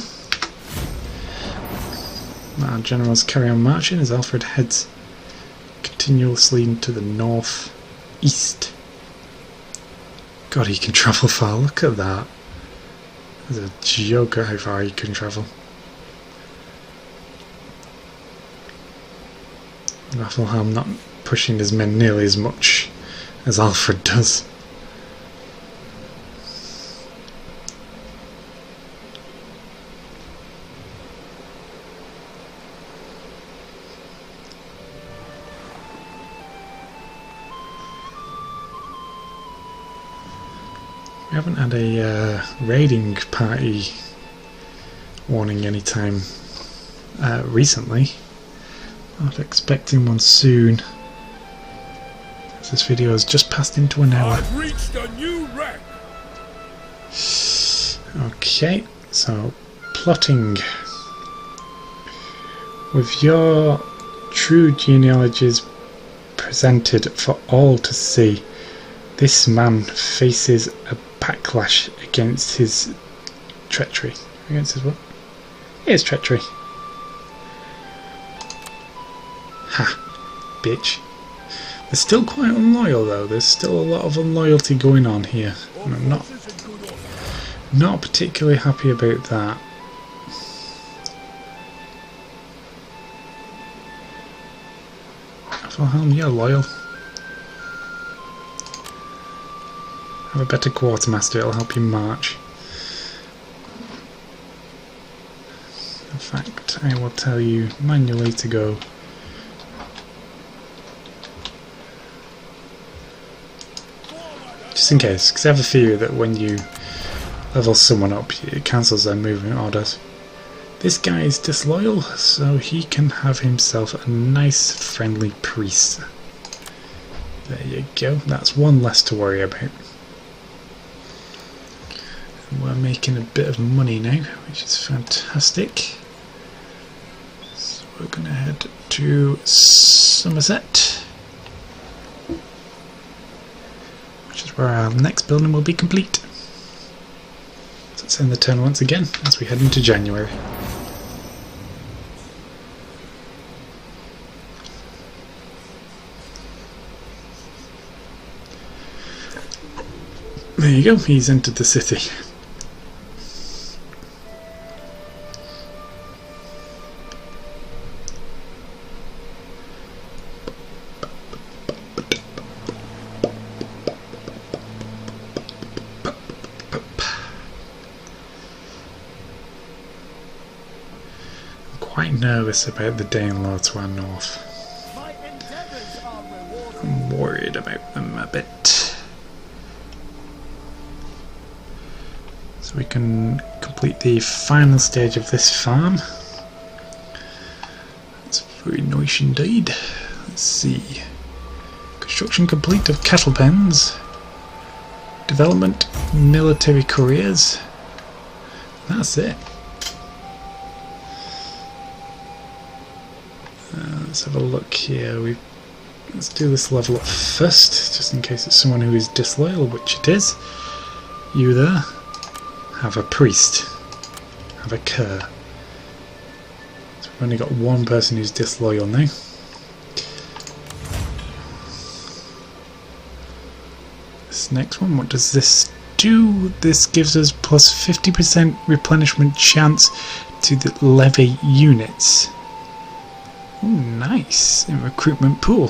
Our generals carry on marching as Alfred heads continuously into the north east. God, he can travel far, look at that. There's a joke at how far you can travel. Rafflehelm not pushing his men nearly as much as Alfred does. We haven't had a raiding party warning anytime recently. I'm expecting one soon. This video has just passed into an hour. I've reached a new wreck. Okay, so plotting. With your true genealogies presented for all to see, this man faces a backlash against his treachery. Against his what? His treachery. Ha, bitch. They're still quite unloyal though. There's still a lot of unloyalty going on here. And I'm not particularly happy about that. Alfred, you're loyal. Have a better quartermaster, it'll help you march. In fact, I will tell you manually to go. Just in case, because I have a fear that when you level someone up, it cancels their movement orders. This guy is disloyal, so he can have himself a nice friendly priest. There you go, that's one less to worry about. And we're making a bit of money now, which is fantastic. So we're going to head to Somerset, which is where our next building will be complete. So let's end the turn once again as we head into January. There you go, he's entered the city. I'm quite nervous about the Danelaw to our north. I'm worried about them a bit. So we can complete the final stage of this farm. It's very nice indeed. Let's see. Construction complete of cattle pens. Development, military careers. That's it. Let's have a look here. Let's do this level up first, just in case it's someone who is disloyal, which it is. You there. Have a priest, have a cur. So we've only got one person who's disloyal now. This next one, what does this do? This gives us plus 50% replenishment chance to the levy units. Ooh, nice, in recruitment pool.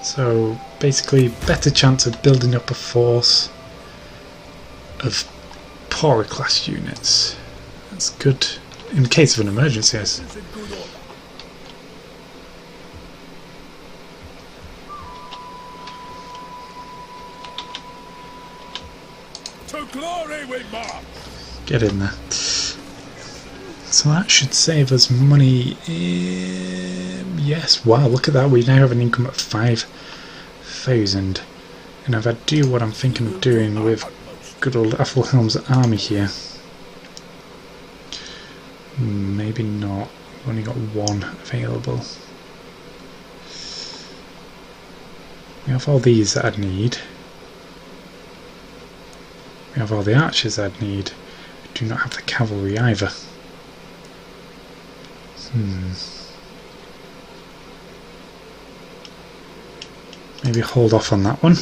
So basically better chance of building up a force of poorer class units. That's good in case of an emergency, yes. To glory we march. Get in there. So that should save us money. Yes, wow, look at that. We now have an income of 5,000. And if I do what I'm thinking of doing with good old Athelhelm's army here, maybe not. We've only got one available. We have all these that I'd need. We have all the archers I'd need. We do not have the cavalry either. Maybe hold off on that one.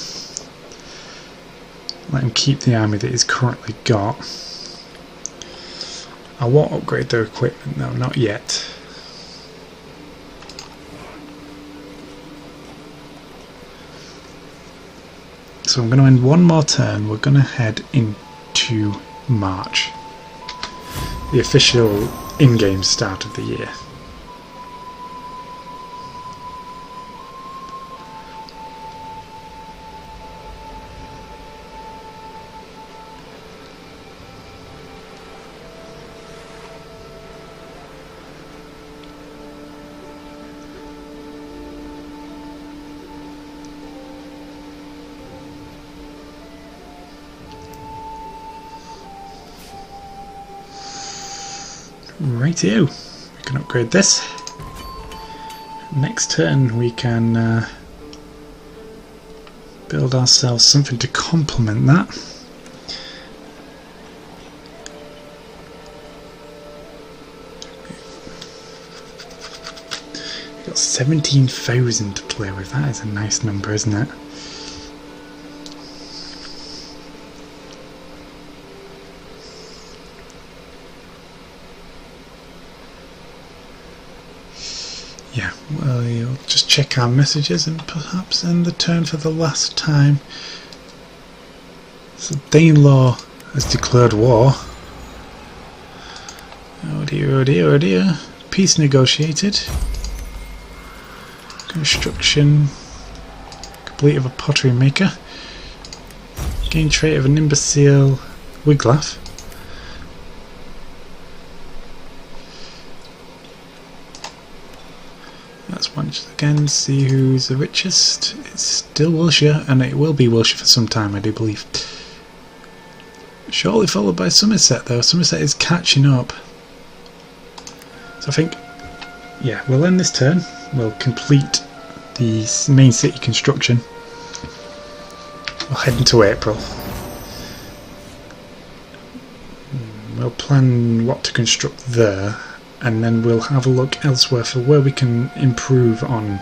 let him keep the army that he's currently got. I won't upgrade their equipment though, not yet. So I'm going to end one more turn. We're going to head into March, the official in-game start of the year. Rightio, we can upgrade this. Next turn we can build ourselves something to complement that. We've got 17,000 to play with. That is a nice number, isn't it? Yeah, well, you'll just check our messages and perhaps end the turn for the last time. So Danelaw has declared war. Oh dear, oh dear, oh dear. Peace negotiated. Construction complete of a pottery maker. Gain trait of an imbecile Wiglaf. Let's once again see who's the richest. It's still Wiltshire, and it will be Wiltshire for some time, I do believe. Shortly followed by Somerset, though. Somerset is catching up. So I think, yeah, we'll end this turn. We'll complete the main city construction. We'll head into April. We'll plan what to construct there, and then we'll have a look elsewhere for where we can improve on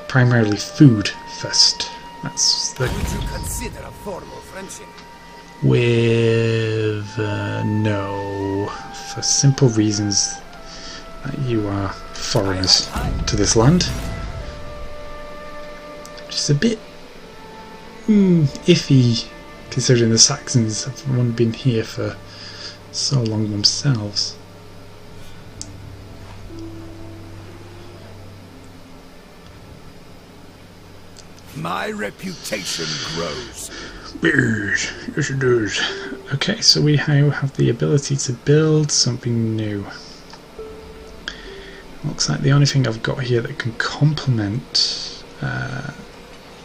primarily food first. That's the... Would you consider a formal friendship? With no, for simple reasons that you are foreigners to this land, which is a bit iffy considering the Saxons have only been here for so long themselves. My reputation grows. Yes, it does. Okay, so we now have the ability to build something new. Looks like the only thing I've got here that can complement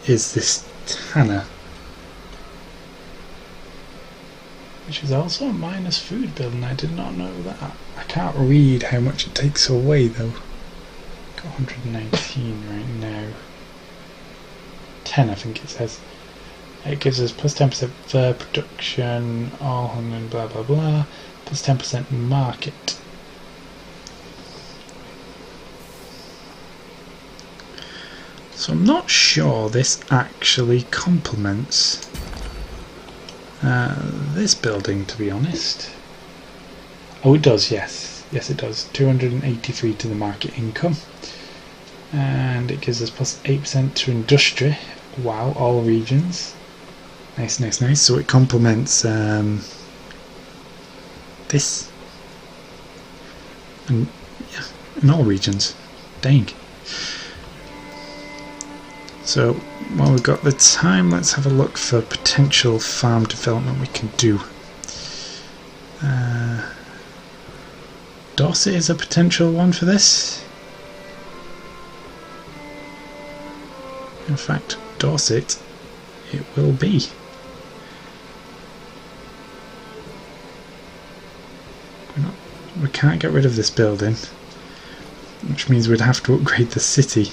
is this tanner, which is also a minus food building. I did not know that. I can't read how much it takes away though. Got 119 right now. 10 I think it says. It gives us plus 10% fur production, all and blah blah blah, plus 10% market. So I'm not sure this actually complements this building, to be honest. Oh, it does, yes. Yes, it does. 283 to the market income. And it gives us plus 8% to industry. Wow, all regions. Nice, nice, nice. So it complements this. And yeah, in all regions. Dang. So while we've got the time, let's have a look for potential farm development we can do. Dorset is a potential one for this. In fact, Dorset it will be. We can't get rid of this building, which means we'd have to upgrade the city.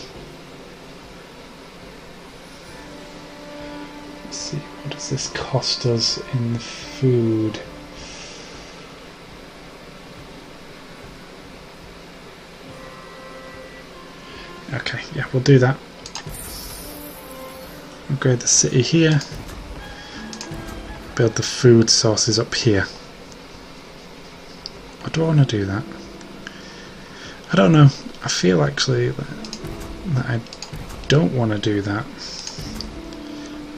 Let's see, what does this cost us in food? Okay, yeah, we'll do that. Upgrade the city here. build the food sources up here. Or do I want to do that? I don't know. I feel actually that I don't want to do that.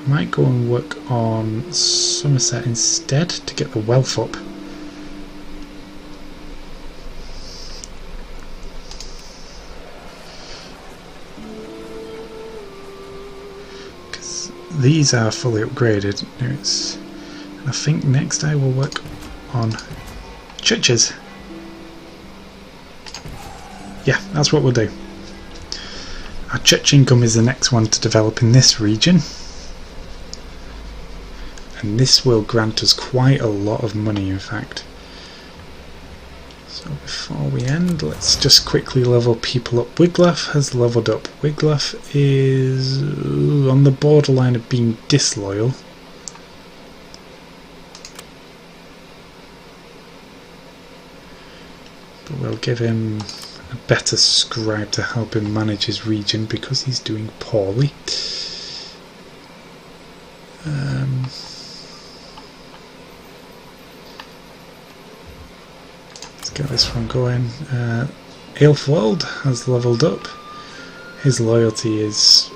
I might go and work on Somerset instead to get the wealth up. Because these are fully upgraded. And I think next I will work on churches. Yeah, that's what we'll do. Our church income is the next one to develop in this region. And this will grant us quite a lot of money, in fact. So before we end, let's just quickly level people up. Wiglaf has leveled up. Wiglaf is on the borderline of being disloyal. But we'll give him a better scribe to help him manage his region because he's doing poorly. Let's get this one going. Alfred has leveled up. His loyalty is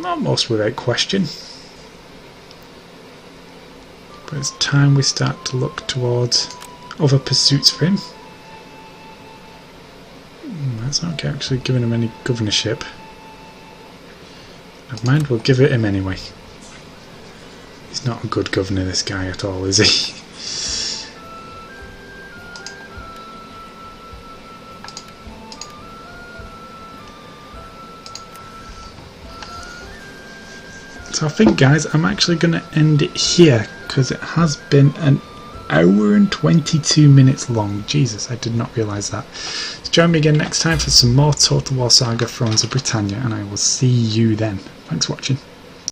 almost without question. But it's time we start to look towards other pursuits for him. That's not actually giving him any governorship. Never mind, we'll give it him anyway. He's not a good governor, this guy, at all, is he? So I think, guys, I'm actually going to end it here because it has been an hour and 22 minutes long. Jesus, I did not realise that. So join me again next time for some more Total War Saga Thrones of Britannia, and I will see you then. Thanks for watching.